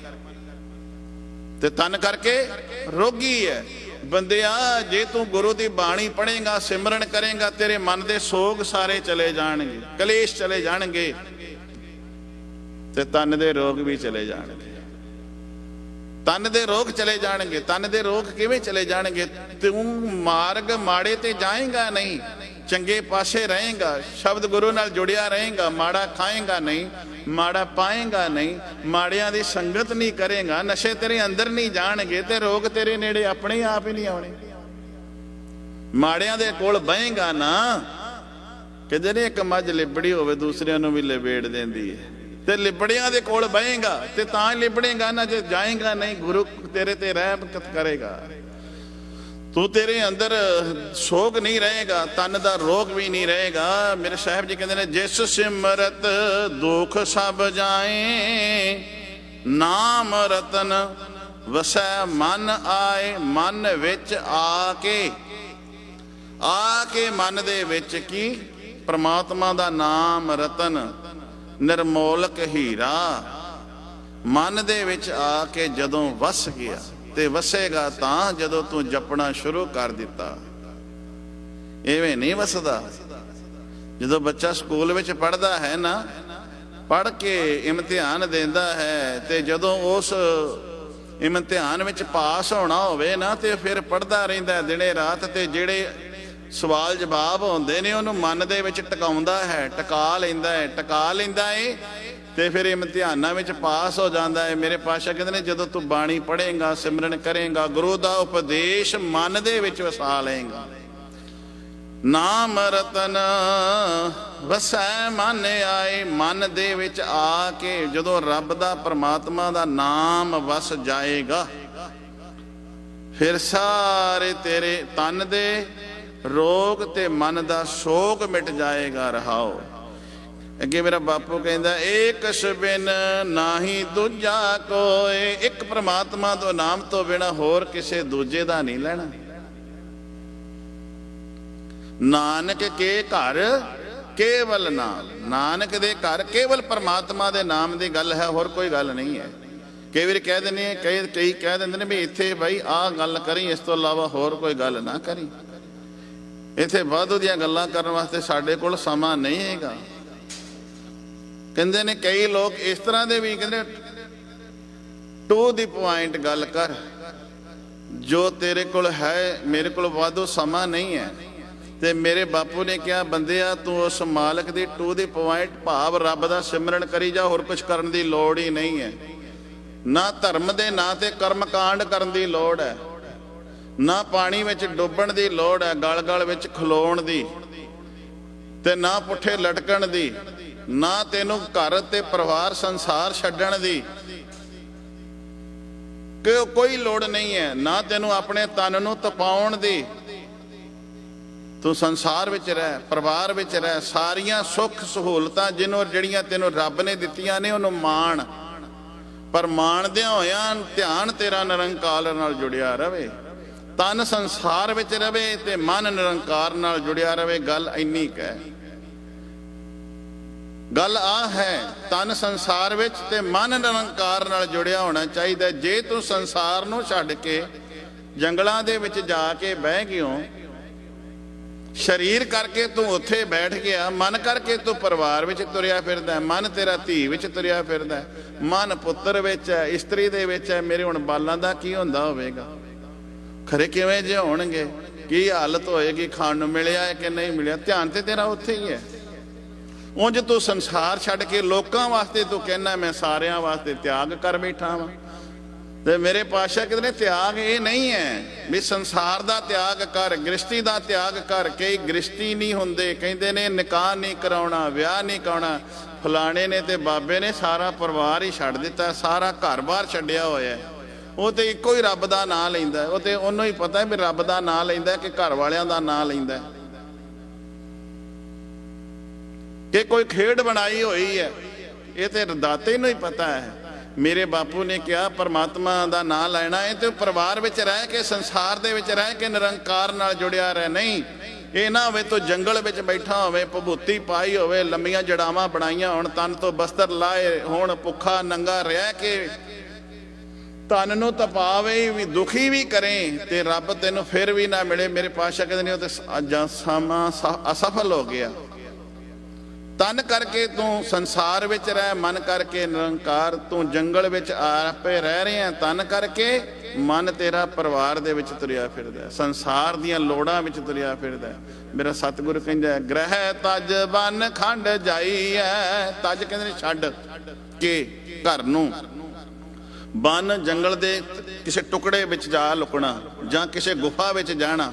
ਤੇ ਤਨ ਕਰਕੇ ਰੋਗੀ ਹੈ। ਬੰਦਿਆ ਜੇ ਤੂੰ ਗੁਰੂ ਦੀ ਬਾਣੀ ਪੜ੍ਹੇਗਾ, ਸਿਮਰਨ ਕਰੇਗਾ, ਤੇਰੇ ਮਨ ਦੇ ਸੋਗ ਸਾਰੇ ਚਲੇ ਜਾਣਗੇ, ਕਲੇਸ਼ ਚਲੇ ਜਾਣਗੇ, ਤੇ ਤਨ ਦੇ ਰੋਗ ਵੀ ਚਲੇ ਜਾਣਗੇ। ਤਨ ਦੇ ਰੋਗ ਚਲੇ ਜਾਣਗੇ। ਤਨ ਦੇ ਰੋਗ ਕਿਵੇਂ ਚਲੇ ਜਾਣਗੇ? ਤੂੰ ਮਾਰਗ ਮਾੜੇ ਤੇ ਜਾਏਗਾ ਨਹੀਂ, ਚੰਗੇ ਪਾਸੇ ਰਹੇਗਾ, ਸ਼ਬਦ ਗੁਰੂ ਨਾਲ ਜੁੜਿਆ ਰਹੇਗਾ, ਮਾੜਾ ਖਾਏਗਾ ਨਹੀਂ, ਮਾੜਾ ਪਾਏਗਾ ਨਹੀਂ, ਮਾੜਿਆਂ ਦੀ ਸੰਗਤ ਨਹੀਂ ਕਰੇਗਾ, ਨਸ਼ੇ ਤੇਰੇ ਅੰਦਰ ਨਹੀਂ ਜਾਣਗੇ, ਤੇ ਰੋਗ ਤੇਰੇ ਨੇੜੇ ਆਪਣੇ ਆਪ ਹੀ ਨਹੀਂ ਆਉਣੇ। ਮਾੜਿਆਂ ਦੇ ਕੋਲ ਬਹੇਗਾ ਨਾ, ਕਹਿੰਦੇ ਨੇ ਇੱਕ ਮੱਝ ਲਿਬੜੀ ਹੋਵੇ ਦੂਸਰਿਆਂ ਨੂੰ ਵੀ ਲਿਬੇੜ ਦਿੰਦੀ ਹੈ, ਤੇ ਲਿਬੜਿਆਂ ਦੇ ਕੋਲ ਬਹੇਗਾ ਤੇ ਤਾਂ ਲਿਬੜੇਗਾ ਨਾ, ਜੇ ਜਾਏਗਾ ਨਹੀਂ ਗੁਰੂ ਤੇਰੇ ਤੇ ਰਹਿਮ ਕਰੇਗਾ। ਤੂੰ ਤੇਰੇ ਅੰਦਰ ਸੋਗ ਨਹੀਂ ਰਹੇਗਾ, ਤਨ ਦਾ ਰੋਗ ਵੀ ਨਹੀਂ ਰਹੇਗਾ। ਮੇਰੇ ਸਾਹਿਬ ਜੀ ਕਹਿੰਦੇ ਨੇ, ਜਿਸ ਸਿਮਰਤ ਦੁੱਖ ਸਭ ਜਾਏ, ਨਾਮ ਰਤਨ ਵਸੈ ਮਨ ਆਏ। ਮਨ ਵਿੱਚ ਆ ਕੇ ਮਨ ਦੇ ਵਿੱਚ ਕੀ? ਪ੍ਰਮਾਤਮਾ ਦਾ ਨਾਮ ਰਤਨ, ਨਿਰਮੋਲਕ ਹੀਰਾ ਮਨ ਦੇ ਵਿੱਚ ਆ ਕੇ ਜਦੋਂ ਵਸ ਗਿਆ, ਤੇ ਵਸੇਗਾ ਤਾਂ ਜਦੋਂ ਤੂੰ ਜਪਣਾ ਸ਼ੁਰੂ ਕਰ ਦਿੱਤਾ। ਐਵੇਂ ਨਹੀਂ ਵਸਦਾ। ਜਦੋਂ ਬੱਚਾ ਸਕੂਲ ਵਿੱਚ ਪੜ੍ਹਦਾ ਹੈ ਨਾ, ਪੜ੍ਹ ਕੇ ਇਮਤਿਹਾਨ ਦਿੰਦਾ ਹੈ, ਤੇ ਜਦੋਂ ਉਸ ਇਮਤਿਹਾਨ ਵਿੱਚ ਪਾਸ ਹੋਣਾ ਹੋਵੇ ਨਾ, ਤੇ ਫਿਰ ਪੜ੍ਹਦਾ ਰਹਿੰਦਾ ਦਿਨੇ ਰਾਤ, ਤੇ ਜਿਹੜੇ ਸਵਾਲ ਜਵਾਬ ਹੁੰਦੇ ਨੇ ਉਹਨੂੰ ਮਨ ਦੇ ਵਿੱਚ ਟਿਕਾਉਂਦਾ ਹੈ, ਟਿਕਾ ਲੈਂਦਾ ਹੈ, ਤੇ ਫਿਰ ਇਮਤਿਹਾਨਾਂ ਵਿੱਚ ਪਾਸ ਹੋ ਜਾਂਦਾ ਹੈ। ਮੇਰੇ ਪਾਤਸ਼ਾਹ ਕਹਿੰਦੇ ਨੇ, ਜਦੋਂ ਤੂੰ ਬਾਣੀ ਪੜ੍ਹੇਗਾ, ਸਿਮਰਨ ਕਰੇਗਾ, ਗੁਰੂ ਦਾ ਉਪਦੇਸ਼ ਮਨ ਦੇ ਵਿੱਚ ਵਸਾ ਲਏਗਾ। ਨਾਮ ਰਤਨ ਵਸੈ ਮਨ ਆਏ। ਮਨ ਦੇ ਵਿੱਚ ਆ ਕੇ ਜਦੋਂ ਰੱਬ ਦਾ, ਪਰਮਾਤਮਾ ਦਾ ਨਾਮ ਵਸ ਜਾਏਗਾ, ਫਿਰ ਸਾਰੇ ਤੇਰੇ ਤਨ ਦੇ ਰੋਗ ਤੇ ਮਨ ਦਾ ਸੋਗ ਮਿਟ ਜਾਏਗਾ। ਰਹਾਓ। ਅੱਗੇ ਮੇਰਾ ਬਾਪੂ ਕਹਿੰਦਾ, ਏਕ ਬਿਨ ਨਾਹੀ ਦੂਜਾ ਕੋਏ। ਇੱਕ ਪ੍ਰਮਾਤਮਾ ਤੋਂ ਨਾਮ ਤੋਂ ਬਿਨਾ ਹੋਰ ਕਿਸੇ ਦੂਜੇ ਦਾ ਨਹੀਂ ਲੈਣਾ। ਨਾਨਕ ਕੇ ਘਰ ਕੇਵਲ ਨਾਮ। ਨਾਨਕ ਦੇ ਘਰ ਕੇਵਲ ਪਰਮਾਤਮਾ ਦੇ ਨਾਮ ਦੀ ਗੱਲ ਹੈ, ਹੋਰ ਕੋਈ ਗੱਲ ਨਹੀਂ ਹੈ। ਕਈ ਵਾਰੀ ਕਹਿ ਦਿੰਦੇ ਆ, ਕਈ ਕਹਿ ਦਿੰਦੇ ਨੇ ਵੀ ਇੱਥੇ ਬਾਈ ਆਹ ਗੱਲ ਕਰੀ, ਇਸ ਤੋਂ ਇਲਾਵਾ ਹੋਰ ਕੋਈ ਗੱਲ ਨਾ ਕਰੀ। ਇੱਥੇ ਵਾਧੂ ਦੀਆਂ ਗੱਲਾਂ ਕਰਨ ਵਾਸਤੇ ਸਾਡੇ ਕੋਲ ਸਮਾਂ ਨਹੀਂ ਹੈਗਾ। ਕਹਿੰਦੇ ਨੇ ਕਈ ਲੋਕ ਇਸ ਤਰ੍ਹਾਂ ਦੇ ਵੀ ਕਹਿੰਦੇ ਟੂ ਦੀ ਪੁਆਇੰਟ ਗੱਲ ਕਰ, ਜੋ ਤੇਰੇ ਕੋਲ ਹੈ, ਮੇਰੇ ਕੋਲ ਵਾਧੂ ਸਮਾਂ ਨਹੀਂ ਹੈ। ਤੇ ਮੇਰੇ ਬਾਪੂ ਨੇ ਕਿਹਾ, ਬੰਦਿਆ ਤੂੰ ਉਸ ਮਾਲਕ ਦੀ ਟੂ ਦੀ ਪੁਆਇੰਟ ਭਾਵ ਰੱਬ ਦਾ ਸਿਮਰਨ ਕਰੀ ਜਾ, ਹੋਰ ਕੁਝ ਕਰਨ ਦੀ ਲੋੜ ਹੀ ਨਹੀਂ ਹੈ। ਨਾ ਧਰਮ ਦੇ ਨਾਂ ਤੇ ਕਰਮ ਕਾਂਡ ਕਰਨ ਦੀ ਲੋੜ ਹੈ, ਨਾ ਪਾਣੀ ਵਿੱਚ ਡੁੱਬਣ ਦੀ ਲੋੜ ਹੈ, ਗਲ ਗਲ ਵਿੱਚ ਖਲੋਣ ਦੀ, ਤੇ ਨਾ ਪੁੱਠੇ ਲਟਕਣ ਦੀ, ਨਾ ਤੈਨੂੰ ਘਰ ਤੇ ਪਰਿਵਾਰ ਸੰਸਾਰ ਛੱਡਣ ਦੀ ਕੋਈ ਲੋੜ ਨਹੀਂ ਹੈ, ਨਾ ਤੈਨੂੰ ਆਪਣੇ ਤਨ ਨੂੰ ਤਪਾਉਣ ਦੀ। ਤੂੰ ਸੰਸਾਰ ਵਿੱਚ ਰਹਿ, ਪਰਿਵਾਰ ਵਿੱਚ ਰਹਿ, ਸਾਰੀਆਂ ਸੁੱਖ ਸਹੂਲਤਾਂ ਜਿਹੜੀਆਂ ਤੈਨੂੰ ਰੱਬ ਨੇ ਦਿੱਤੀਆਂ ਨੇ ਉਹਨੂੰ ਮਾਣ, ਪਰ ਮਾਣਦਿਆਂ ਹੋਇਆਂ ਧਿਆਨ ਤੇਰਾ ਨਿਰੰਕਾਰ ਨਾਲ ਜੁੜਿਆ ਰਵੇ। ਤਨ ਸੰਸਾਰ ਵਿੱਚ ਰਵੇ ਤੇ ਮਨ ਨਿਰੰਕਾਰ ਨਾਲ ਜੁੜਿਆ ਰਵੇ। ਗੱਲ ਇੰਨੀ ਕੁ ਹੈ, ਗੱਲ ਆ ਹੈ, ਤਨ ਸੰਸਾਰ ਵਿੱਚ ਤੇ ਮਨ ਨਿਰੰਕਾਰ ਨਾਲ ਜੁੜਿਆ ਹੋਣਾ ਚਾਹੀਦਾ। ਜੇ ਤੂੰ ਸੰਸਾਰ ਨੂੰ ਛੱਡ ਕੇ ਜੰਗਲਾਂ ਦੇ ਵਿੱਚ ਜਾ ਕੇ ਬਹਿ ਗਿਓ, ਸਰੀਰ ਕਰਕੇ ਤੂੰ ਉੱਥੇ ਬੈਠ ਗਿਆ, ਮਨ ਕਰਕੇ ਤੂੰ ਪਰਿਵਾਰ ਵਿੱਚ ਤੁਰਿਆ ਫਿਰਦਾ, ਮਨ ਤੇਰਾ ਧੀ ਵਿੱਚ ਤੁਰਿਆ ਫਿਰਦਾ, ਮਨ ਪੁੱਤਰ ਵਿੱਚ ਹੈ, ਇਸਤਰੀ ਦੇ ਵਿੱਚ ਹੈ। ਮੇਰੇ ਹੁਣ ਬਾਲਾਂ ਦਾ ਕੀ ਹੁੰਦਾ ਹੋਵੇਗਾ, ਖਰੇ ਕਿਵੇਂ ਜੇ ਹੋਣਗੇ, ਕੀ ਹਾਲਤ ਹੋਏਗੀ, ਖਾਣ ਨੂੰ ਮਿਲਿਆ ਹੈ ਕਿ ਨਹੀਂ ਮਿਲਿਆ, ਧਿਆਨ ਤੇ ਤੇਰਾ ਉੱਥੇ ਹੀ ਹੈ। ਉਂਝ ਤੂੰ ਸੰਸਾਰ ਛੱਡ ਕੇ ਲੋਕਾਂ ਵਾਸਤੇ ਤੂੰ ਕਹਿੰਦਾ ਮੈਂ ਸਾਰਿਆਂ ਵਾਸਤੇ ਤਿਆਗ ਕਰ ਬੈਠਾ ਵਾਂ। ਤੇ ਮੇਰੇ ਪਾਤਸ਼ਾਹ ਕਹਿੰਦੇ ਨੇ ਤਿਆਗ ਇਹ ਨਹੀਂ ਹੈ ਵੀ ਸੰਸਾਰ ਦਾ ਤਿਆਗ ਕਰ, ਗ੍ਰਸਤੀ ਦਾ ਤਿਆਗ ਕਰ। ਕਈ ਗ੍ਰਸਤੀ ਨਹੀਂ ਹੁੰਦੇ, ਕਹਿੰਦੇ ਨੇ ਨਿਕਾਹ ਨਹੀਂ ਕਰਾਉਣਾ, ਵਿਆਹ ਨਹੀਂ ਕਰਾਉਣਾ। ਫਲਾਣੇ ਨੇ ਤੇ ਬਾਬੇ ਨੇ ਸਾਰਾ ਪਰਿਵਾਰ ਹੀ ਛੱਡ ਦਿੱਤਾ, ਸਾਰਾ ਘਰ-ਬਾਰ ਛੱਡਿਆ ਹੋਇਆ। ਉਹ ਤੇ ਇੱਕੋ ਹੀ ਰੱਬ ਦਾ ਨਾਂ ਲੈਂਦਾ, ਉਹ ਤੇ ਉਹਨੂੰ ਹੀ ਪਤਾ ਵੀ ਰੱਬ ਦਾ ਨਾਂ ਲੈਂਦਾ ਕਿ ਘਰ ਵਾਲਿਆਂ ਦਾ ਨਾਂ ਲੈਂਦਾ, ਕਿ ਕੋਈ ਖੇਡ ਬਣਾਈ ਹੋਈ ਹੈ। ਇਹ ਤੇ ਦਾਤੇ ਨੂੰ ਹੀ ਪਤਾ ਹੈ। ਮੇਰੇ ਬਾਪੂ ਨੇ ਕਿਹਾ ਪਰਮਾਤਮਾ ਦਾ ਨਾਂ ਲੈਣਾ ਹੈ ਤੇ ਪਰਿਵਾਰ ਵਿੱਚ ਰਹਿ ਕੇ, ਸੰਸਾਰ ਦੇ ਵਿੱਚ ਰਹਿ ਕੇ ਨਿਰੰਕਾਰ ਨਾਲ ਜੁੜਿਆ ਰਹਿ। ਨਹੀਂ, ਇਹ ਨਾ ਹੋਵੇ ਤੂੰ ਜੰਗਲ ਵਿੱਚ ਬੈਠਾ ਹੋਵੇ, ਭਭੂਤੀ ਪਾਈ ਹੋਵੇ, ਲੰਮੀਆਂ ਜੜਾਵਾਂ ਬਣਾਈਆਂ ਹੋਣ, ਤਨ ਤੋਂ ਬਸਤਰ ਲਾਏ ਹੋਣ, ਭੁੱਖਾ ਨੰਗਾ ਰਹਿ ਕੇ ਤਨ ਨੂੰ ਤਪਾਵੇ ਵੀ, ਦੁਖੀ ਵੀ ਕਰੇ ਤੇ ਰੱਬ ਤੈਨੂੰ ਫਿਰ ਵੀ ਨਾ ਮਿਲੇ। ਮੇਰੇ ਪਾਤਸ਼ਾਹ ਕਹਿੰਦੇ ਨੇ ਉਹ ਤੇ ਸਮਾਂ ਅਸਫਲ ਹੋ ਗਿਆ। ਤਨ ਕਰਕੇ ਤੂੰ ਸੰਸਾਰ ਵਿੱਚ ਰਹਿ, ਮਨ ਕਰਕੇ ਨਿਰੰਕਾਰ। ਤੂੰ ਜੰਗਲ ਵਿੱਚ ਆਪੇ ਰਹਿ ਰਿਹਾ, ਤਨ ਕਰਕੇ। ਮਨ ਤੇਰਾ ਪਰਿਵਾਰ ਦੇ ਵਿੱਚ ਤੁਰਿਆ ਫਿਰਦਾ, ਸੰਸਾਰ ਦੀਆਂ ਲੋੜਾਂ ਵਿੱਚ ਤੁਰਿਆ ਫਿਰਦਾ। ਮੇਰਾ ਸਤਿਗੁਰ ਕਹਿੰਦਾ ਗ੍ਰਹਿ ਤਜ ਬਨ ਖੰਡ ਜਾਈਐ। ਤਜ ਕਹਿੰਦੇ ਨੇ ਛੱਡ ਕੇ ਘਰ ਨੂੰ, ਬਨ ਜੰਗਲ ਦੇ ਕਿਸੇ ਟੁਕੜੇ ਵਿੱਚ ਜਾ ਲੁਕਣਾ, ਜਾਂ ਕਿਸੇ ਗੁਫਾ ਵਿੱਚ ਜਾਣਾ,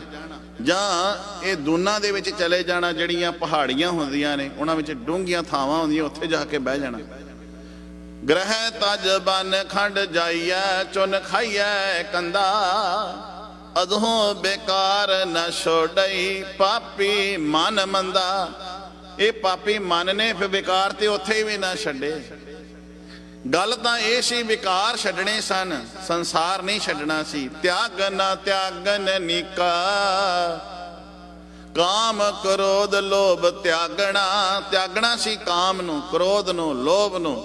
ਜਾਂ ਇਹ ਦੋਨਾਂ ਦੇ ਵਿੱਚ ਚਲੇ ਜਾਣਾ। ਜਿਹੜੀਆਂ ਪਹਾੜੀਆਂ ਹੁੰਦੀਆਂ ਨੇ ਉਹਨਾਂ ਵਿੱਚ ਡੂੰਘੀਆਂ ਥਾਵਾਂ ਹੁੰਦੀਆਂ, ਉੱਥੇ ਜਾ ਕੇ ਬਹਿ ਜਾਣਾ। ਗ੍ਰਹਿ ਤਜ ਬਨ ਖੰਡ ਜਾਈਐ, ਚੁਨ ਖਾਈਐ ਕੰਦਾ। ਅਧੋਂ ਬੇਕਾਰ ਨ ਛੋੜਈ, ਪਾਪੀ ਮਨ ਮੰਦਾ। ਇਹ ਪਾਪੀ ਮਨ ਨੇ ਫਿਰ ਵਿਕਾਰ ਤੇ ਉੱਥੇ ਵੀ ਨਾ ਛੱਡੇ। ਗੱਲ ਤਾਂ ਇਹ ਸੀ ਵਿਕਾਰ ਛੱਡਣੇ ਸਨ, ਸੰਸਾਰ ਨਹੀਂ ਛੱਡਣਾ ਸੀ। ਤਿਆਗਨ ਤਿਆਗਨ ਨੀਕਾ, ਕਾਮ ਕ੍ਰੋਧ ਲੋਭ ਤਿਆਗਣਾ। ਤਿਆਗਣਾ ਸੀ ਕਾਮ ਨੂੰ, ਕ੍ਰੋਧ ਨੂੰ, ਲੋਭ ਨੂੰ।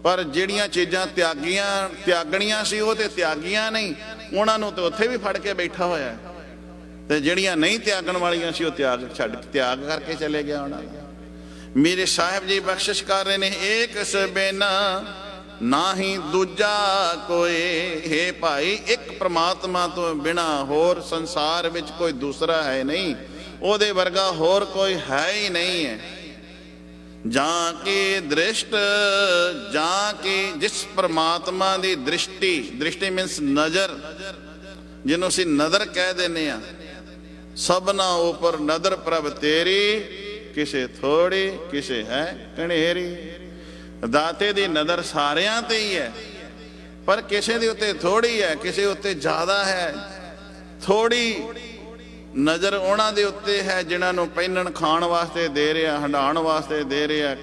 ਪਰ ਜਿਹੜੀਆਂ ਚੀਜ਼ਾਂ ਤਿਆਗਣੀਆਂ ਸੀ ਉਹ ਤੇ ਤਿਆਗੀਆਂ ਨਹੀਂ, ਉਹਨਾਂ ਨੂੰ ਤੇ ਉੱਥੇ ਵੀ ਫੜ ਕੇ ਬੈਠਾ ਹੋਇਆ। ਤੇ ਜਿਹੜੀਆਂ ਨਹੀਂ ਤਿਆਗਣ ਵਾਲੀਆਂ ਸੀ ਉਹ ਤਿਆਗ ਕਰਕੇ ਚਲੇ ਗਿਆ ਉਹਨਾਂ ਦਾ। ਮੇਰੇ ਸਾਹਿਬ ਜੀ ਬਖਸ਼ਿਸ਼ ਕਰ ਰਹੇ ਨੇ, ਏਕ ਸਬੇਨਾ ਨਾਹੀਂ ਦੂਜਾ ਕੋਏ। ਹੇ ਭਾਈ, ਇੱਕ ਪ੍ਰਮਾਤਮਾ ਤੋਂ ਬਿਨਾ ਹੋਰ ਸੰਸਾਰ ਵਿੱਚ ਕੋਈ ਦੂਸਰਾ ਹੈ ਨਹੀਂ, ਉਹਦੇ ਵਰਗਾ ਹੋਰ ਕੋਈ ਹੈ ਹੀ ਨਹੀਂ ਹੈ। ਜਾਂ ਕੀ ਦ੍ਰਿਸ਼ਟ, ਜਾਂ ਕੀ ਜਿਸ ਪ੍ਰਮਾਤਮਾ ਦੀ ਦ੍ਰਿਸ਼ਟੀ ਮੀਨਸ ਨਜ਼ਰ, ਜਿਹਨੂੰ ਅਸੀਂ ਨਜ਼ਰ ਕਹਿ ਦਿੰਦੇ ਆ। ਸਭਨਾ ਉਪਰ ਨਜ਼ਰ ਪ੍ਰਭ ਤੇਰੀ, ਕਿਸੇ ਥੋੜੀ ਕਿਸੇ ਹੈ ਕਣੇਰੀ। ਦਾਤੇ ਦੀ ਨਜ਼ਰ ਸਾਰਿਆਂ ਤੇ ਹੀ ਹੈ, ਪਰ ਕਿਸੇ ਦੇ ਉੱਤੇ ਥੋੜੀ ਹੈ, ਕਿਸੇ ਉੱਤੇ ਜ਼ਿਆਦਾ ਹੈ। ਥੋੜੀ ਨਜ਼ਰ ਉਹਨਾਂ ਦੇ ਉੱਤੇ ਹੈ ਜਿਨ੍ਹਾਂ ਨੂੰ ਪਹਿਨਣ ਖਾਣ ਵਾਸਤੇ ਦੇ ਰਿਹਾ, ਹੰਡਾਉਣ ਵਾਸਤੇ ਦੇ ਰਿਹਾ,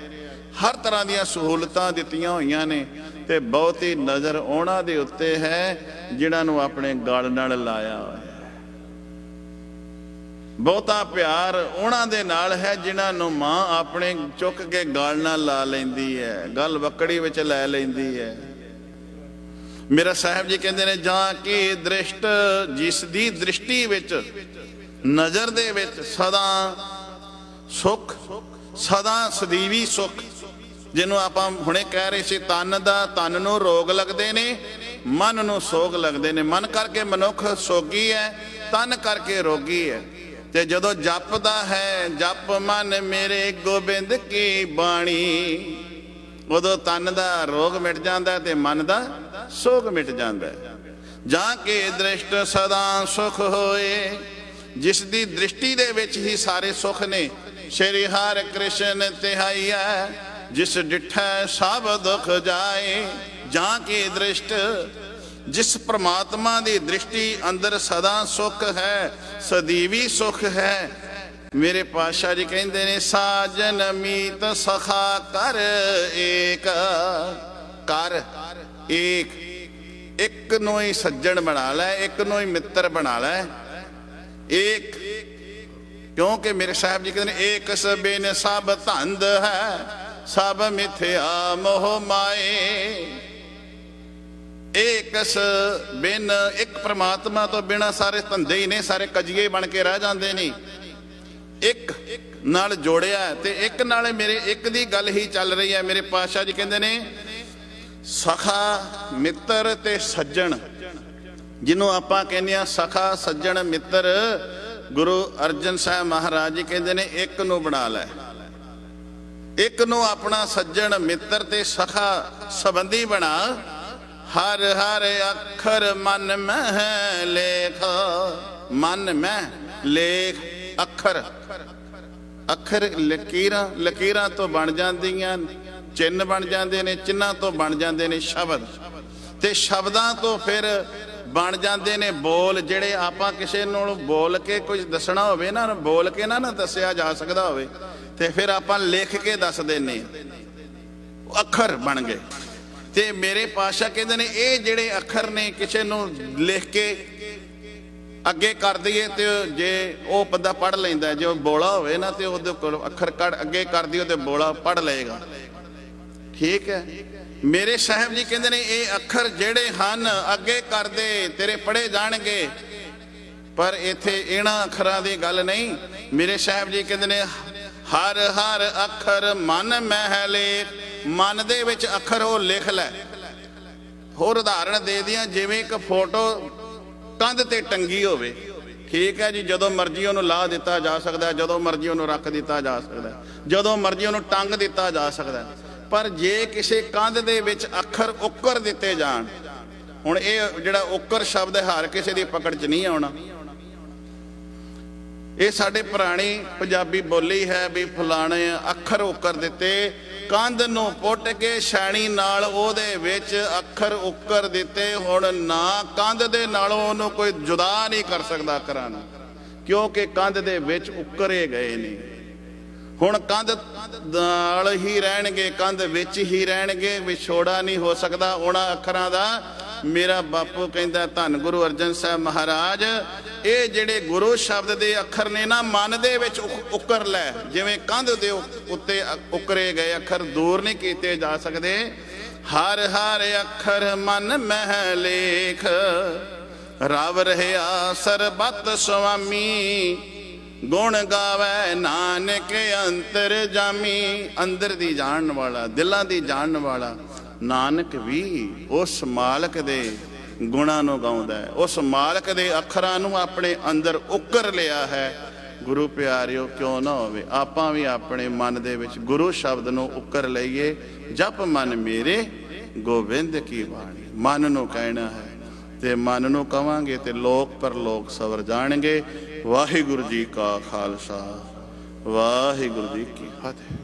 ਹਰ ਤਰ੍ਹਾਂ ਦੀਆਂ ਸਹੂਲਤਾਂ ਦਿੱਤੀਆਂ ਹੋਈਆਂ ਨੇ। ਤੇ ਬਹੁਤੀ ਨਜ਼ਰ ਉਹਨਾਂ ਦੇ ਉੱਤੇ ਹੈ ਜਿਨ੍ਹਾਂ ਨੂੰ ਆਪਣੇ ਗਲ ਨਾਲ ਲਾਇਆ ਹੋਇਆ। ਬਹੁਤਾ ਪਿਆਰ ਉਹਨਾਂ ਦੇ ਨਾਲ ਹੈ ਜਿਨ੍ਹਾਂ ਨੂੰ ਮਾਂ ਆਪਣੇ ਚੁੱਕ ਕੇ ਗਲ ਨਾਲ ਲਾ ਲੈਂਦੀ ਹੈ, ਗਲ ਵਕੜੀ ਵਿੱਚ ਲੈ ਲੈਂਦੀ ਹੈ। ਮੇਰਾ ਸਾਹਿਬ ਜੀ ਕਹਿੰਦੇ ਨੇ, ਜਾਂ ਕੀ ਦ੍ਰਿਸ਼ਟ, ਜਿਸ ਦੀ ਦ੍ਰਿਸ਼ਟੀ ਵਿੱਚ, ਨਜ਼ਰ ਦੇ ਵਿੱਚ ਸਦਾ ਸੁਖ, ਸਦਾ ਸਦੀਵੀ ਸੁਖ, ਜਿਹਨੂੰ ਆਪਾਂ ਹੁਣੇ ਕਹਿ ਰਹੇ ਸੀ, ਤਨ ਨੂੰ ਰੋਗ ਲੱਗਦੇ ਨੇ, ਮਨ ਨੂੰ ਸੋਗ ਲੱਗਦੇ ਨੇ। ਮਨ ਕਰਕੇ ਮਨੁੱਖ ਸੋਗੀ ਹੈ, ਤਨ ਕਰਕੇ ਰੋਗੀ ਹੈ। ਤੇ ਜਦੋਂ ਜਪਦਾ ਹੈ, ਜਪ ਮਨ ਮੇਰੇ ਗੋਬਿੰਦ ਕੀ ਬਾਣੀ, ਉਦੋਂ ਤਨ ਦਾ ਰੋਗ ਮਿਟ ਜਾਂਦਾ ਤੇ ਮਨ ਦਾ ਸੋਗ ਮਿਟ ਜਾਂਦਾ। ਜਾਂ ਕਿ ਦ੍ਰਿਸ਼ਟ ਸਦਾ ਸੁਖ ਹੋਏ, ਜਿਸ ਦੀ ਦ੍ਰਿਸ਼ਟੀ ਦੇ ਵਿੱਚ ਹੀ ਸਾਰੇ ਸੁਖ ਨੇ। ਸ਼੍ਰੀ ਹਰਿ ਕ੍ਰਿਸ਼ਨ ਤਿਹਾਈਐ, ਜਿਸ ਡਿਠੈ ਸਭ ਦੁਖ ਜਾਏ। ਜਾਂ ਕਿ ਦ੍ਰਿਸ਼ਟ, ਜਿਸ ਪ੍ਰਮਾਤਮਾ ਦੀ ਦ੍ਰਿਸ਼ਟੀ ਅੰਦਰ ਸਦਾ ਸੁਖ ਹੈ, ਸਦੀਵੀ ਸੁਖ ਹੈ। ਮੇਰੇ ਪਾਤਸ਼ਾਹ ਜੀ ਕਹਿੰਦੇ ਨੇ, ਸਾਜਨ ਮੀਤ ਸਖਾ ਕਰ ਏਕ, ਕਰ ਏਕ, ਇੱਕ ਨੂੰ ਹੀ ਸੱਜਣ ਬਣਾ ਲੈ, ਇੱਕ ਨੂੰ ਹੀ ਮਿੱਤਰ ਬਣਾ ਲੈ। ਏਕ, ਕਿਉਂਕਿ ਮੇਰੇ ਸਾਹਿਬ ਜੀ ਕਹਿੰਦੇ ਨੇ, ਏਕ ਬਿਨ ਸਭ ਧੰਦ ਹੈ, ਸਭ ਮਿਥਿਆ ਮੋਹ ਮਾਏ। ਏਕਸ ਬਿਨ, ਇੱਕ ਪ੍ਰਮਾਤਮਾ ਤੋਂ ਬਿਨਾ ਸਾਰੇ ਧੰਦੇ ਹੀ ਨੇ, ਸਾਰੇ ਕਜੀਏ ਬਣ ਕੇ ਰਹਿ ਜਾਂਦੇ ਨੇ। ਇੱਕ ਨਾਲ ਜੋੜਿਆ ਤੇ ਇੱਕ ਨਾਲ ਮੇਰੇ ਇੱਕ ਦੀ ਗੱਲ ਹੀ ਚੱਲ ਰਹੀ ਹੈ। ਮੇਰੇ ਪਾਤਸ਼ਾਹ ਜੀ ਕਹਿੰਦੇ ਨੇ, ਸਖਾ, ਮਿੱਤਰ ਤੇ ਸੱਜਣ, ਜਿਹਨੂੰ ਆਪਾਂ ਕਹਿੰਦੇ ਆ ਸਖਾ, ਸੱਜਣ, ਮਿੱਤਰ। ਗੁਰੂ ਅਰਜਨ ਸਾਹਿਬ ਮਹਾਰਾਜ ਜੀ ਕਹਿੰਦੇ ਨੇ, ਇੱਕ ਨੂੰ ਬਣਾ ਲੈ, ਇੱਕ ਨੂੰ ਆਪਣਾ ਸੱਜਣ, ਮਿੱਤਰ ਤੇ ਸਖਾ ਸੰਬੰਧੀ ਬਣਾ। ਹਰ ਹਰ ਅੱਖਰ ਮਨ ਮਹਿ ਲੇਖ, ਮਨ ਮਹਿ ਲੇਖ, ਅੱਖਰ, ਅੱਖਰ ਲਕੀਰਾਂ, ਲਕੀਰਾਂ ਤੋਂ ਬਣ ਜਾਂਦੀਆਂ, ਚਿੰਨ੍ਹ ਬਣ ਜਾਂਦੇ ਨੇ, ਚਿੰਨ੍ਹਾਂ ਤੋਂ ਬਣ ਜਾਂਦੇ ਨੇ ਸ਼ਬਦ, ਤੇ ਸ਼ਬਦਾਂ ਤੋਂ ਫਿਰ ਬਣ ਜਾਂਦੇ ਨੇ ਬੋਲ। ਜਿਹੜੇ ਆਪਾਂ ਕਿਸੇ ਨੂੰ ਬੋਲ ਕੇ ਕੁਝ ਦੱਸਣਾ ਹੋਵੇ ਨਾ, ਬੋਲ ਕੇ ਨਾ ਦੱਸਿਆ ਜਾ ਸਕਦਾ ਹੋਵੇ, ਤੇ ਫਿਰ ਆਪਾਂ ਲਿਖ ਕੇ ਦੱਸ ਦਿੰਦੇ, ਅੱਖਰ ਬਣ ਗਏ। ਤੇ ਮੇਰੇ ਪਾਤਸ਼ਾਹ ਕਹਿੰਦੇ ਨੇ, ਇਹ ਜਿਹੜੇ ਅੱਖਰ ਨੇ, ਕਿਸੇ ਨੂੰ ਲਿਖ ਕੇ ਅੱਗੇ ਕਰ ਦਈਏ ਤੇ ਜੇ ਉਹ ਬੰਦਾ ਪੜ੍ਹ ਲੈਂਦਾ, ਜੇ ਉਹ ਬੋਲਾ ਹੋਵੇ ਨਾ ਤੇ ਉਹਦੇ ਕੋਲ ਅੱਖਰ ਕੱਢ ਅੱਗੇ ਕਰ ਦਿਓ ਤੇ ਬੋਲਾ ਪੜ੍ਹ ਲਏਗਾ। ਠੀਕ ਹੈ। ਮੇਰੇ ਸਾਹਿਬ ਜੀ ਕਹਿੰਦੇ ਨੇ, ਇਹ ਅੱਖਰ ਜਿਹੜੇ ਹਨ ਅੱਗੇ ਕਰਦੇ ਤੇਰੇ ਪੜ੍ਹੇ ਜਾਣਗੇ। ਪਰ ਇੱਥੇ ਇਹਨਾਂ ਅੱਖਰਾਂ ਦੀ ਗੱਲ ਨਹੀਂ। ਮੇਰੇ ਸਾਹਿਬ ਜੀ ਕਹਿੰਦੇ ਨੇ, ਹਰ ਹਰ ਅੱਖਰ ਮਨ ਮਹਿ ਲੇਖ, ਮਨ ਦੇ ਵਿੱਚ ਅੱਖਰ ਉਹ ਲਿਖ ਲੈ। ਹੋਰ ਉਦਾਹਰਣ ਦੇ ਦਿਆਂ, ਜਿਵੇਂ ਇੱਕ ਫੋਟੋ ਕੰਧ ਤੇ ਟੰਗੀ ਹੋਵੇ, ਠੀਕ ਹੈ ਜੀ, ਜਦੋਂ ਮਰਜ਼ੀ ਉਹਨੂੰ ਲਾ ਦਿੱਤਾ ਜਾ ਸਕਦਾ, ਜਦੋਂ ਮਰਜ਼ੀ ਉਹਨੂੰ ਰੱਖ ਦਿੱਤਾ ਜਾ ਸਕਦਾ, ਜਦੋਂ ਮਰਜ਼ੀ ਉਹਨੂੰ ਟੰਗ ਦਿੱਤਾ ਜਾ ਸਕਦਾ। ਪਰ ਜੇ ਕਿਸੇ ਕੰਧ ਦੇ ਵਿੱਚ ਅੱਖਰ ਉੱਕਰ ਦਿੱਤੇ ਜਾਣ, ਹੁਣ ਇਹ ਜਿਹੜਾ ਉੱਕਰ ਸ਼ਬਦ ਹੈ, ਹਰ ਕਿਸੇ ਦੀ ਪਕੜ 'ਚ ਨਹੀਂ ਆਉਣਾ। ਇਹ ਸਾਡੇ ਪੁਰਾਣੀ ਪੰਜਾਬੀ ਬੋਲੀ ਹੈ ਵੀ ਫਲਾਣੇ ਅੱਖਰ ਉੱਕਰ ਦਿੱਤੇ, ਕੰਧ ਨੂੰ ਪੁੱਟ ਕੇ ਛਾਣੀ ਨਾਲ ਉਹਦੇ ਵਿੱਚ ਅੱਖਰ ਉੱਕਰ ਦਿੱਤੇ। ਹੁਣ ਨਾ ਕੰਧ ਦੇ ਨਾਲੋਂ ਉਹਨੂੰ ਕੋਈ ਜੁਦਾ ਨਹੀਂ ਕਰ ਸਕਦਾ ਅੱਖਰਾਂ ਨੂੰ, ਕਿਉਂਕਿ ਕੰਧ ਦੇ ਵਿੱਚ ਉੱਕਰੇ ਗਏ ਨੇ। ਹੁਣ ਕੰਧ ਨਾਲ ਹੀ ਰਹਿਣਗੇ, ਕੰਧ ਵਿੱਚ ਹੀ ਰਹਿਣਗੇ, ਵਿਛੋੜਾ ਨਹੀਂ ਹੋ ਸਕਦਾ ਉਹਨਾਂ ਅੱਖਰਾਂ ਦਾ। ਮੇਰਾ ਬਾਪੂ ਕਹਿੰਦਾ, ਧੰਨ ਗੁਰੂ ਅਰਜਨ ਸਾਹਿਬ ਮਹਾਰਾਜ, ਇਹ ਜਿਹੜੇ ਗੁਰੂ ਸ਼ਬਦ ਦੇ ਅੱਖਰ ਨੇ ਨਾ, ਮਨ ਦੇ ਵਿੱਚ ਉੱਕਰ ਲੈ। ਜਿਵੇਂ ਕੰਧ ਦੇ ਉੱਤੇ ਉੱਕਰੇ ਗਏ ਅੱਖਰ ਦੂਰ ਨਹੀਂ ਕੀਤੇ ਜਾ ਸਕਦੇ। ਹਰ ਹਰ ਅੱਖਰ ਮਨ ਮਹਿ ਲੇਖ, ਰਵ ਰਹਿਆ ਸਰਬਤ ਸੁਆਮੀ। ਗੁਣ ਗਾਵੇ ਨਾਨਕ ਅੰਤਰ ਜਾਮੀ। ਅੰਦਰ ਦੀ ਜਾਣਨ ਵਾਲਾ, ਦਿਲਾਂ ਦੀ ਜਾਣਨ ਵਾਲਾ ਨਾਨਕ ਵੀ ਉਸ ਮਾਲਕ ਦੇ ਗੁਣਾਂ ਨੂੰ ਗਾਉਂਦਾ ਹੈ। ਉਸ ਮਾਲਕ ਦੇ ਅੱਖਰਾਂ ਨੂੰ ਆਪਣੇ ਅੰਦਰ ਉੱਕਰ ਲਿਆ ਹੈ। ਗੁਰੂ ਪਿਆਰਿਓ, ਕਿਉਂ ਨਾ ਹੋਵੇ ਆਪਾਂ ਵੀ ਆਪਣੇ ਮਨ ਦੇ ਵਿੱਚ ਗੁਰੂ ਸ਼ਬਦ ਨੂੰ ਉੱਕਰ ਲਈਏ। ਜਪ ਮਨ ਮੇਰੇ ਗੋਬਿੰਦ ਕੀ ਬਾਣੀ, ਮਨ ਨੂੰ ਕਹਿਣਾ ਹੈ। ਤੇ ਮਨ ਨੂੰ ਕਵਾਂਗੇ ਤੇ ਲੋਕ ਪਰਲੋਕ ਸਵਰ ਜਾਣਗੇ। ਵਾਹਿਗੁਰੂ ਜੀ ਕਾ ਖਾਲਸਾ, ਵਾਹਿਗੁਰੂ ਜੀ ਕੀ ਫਤਿਹ।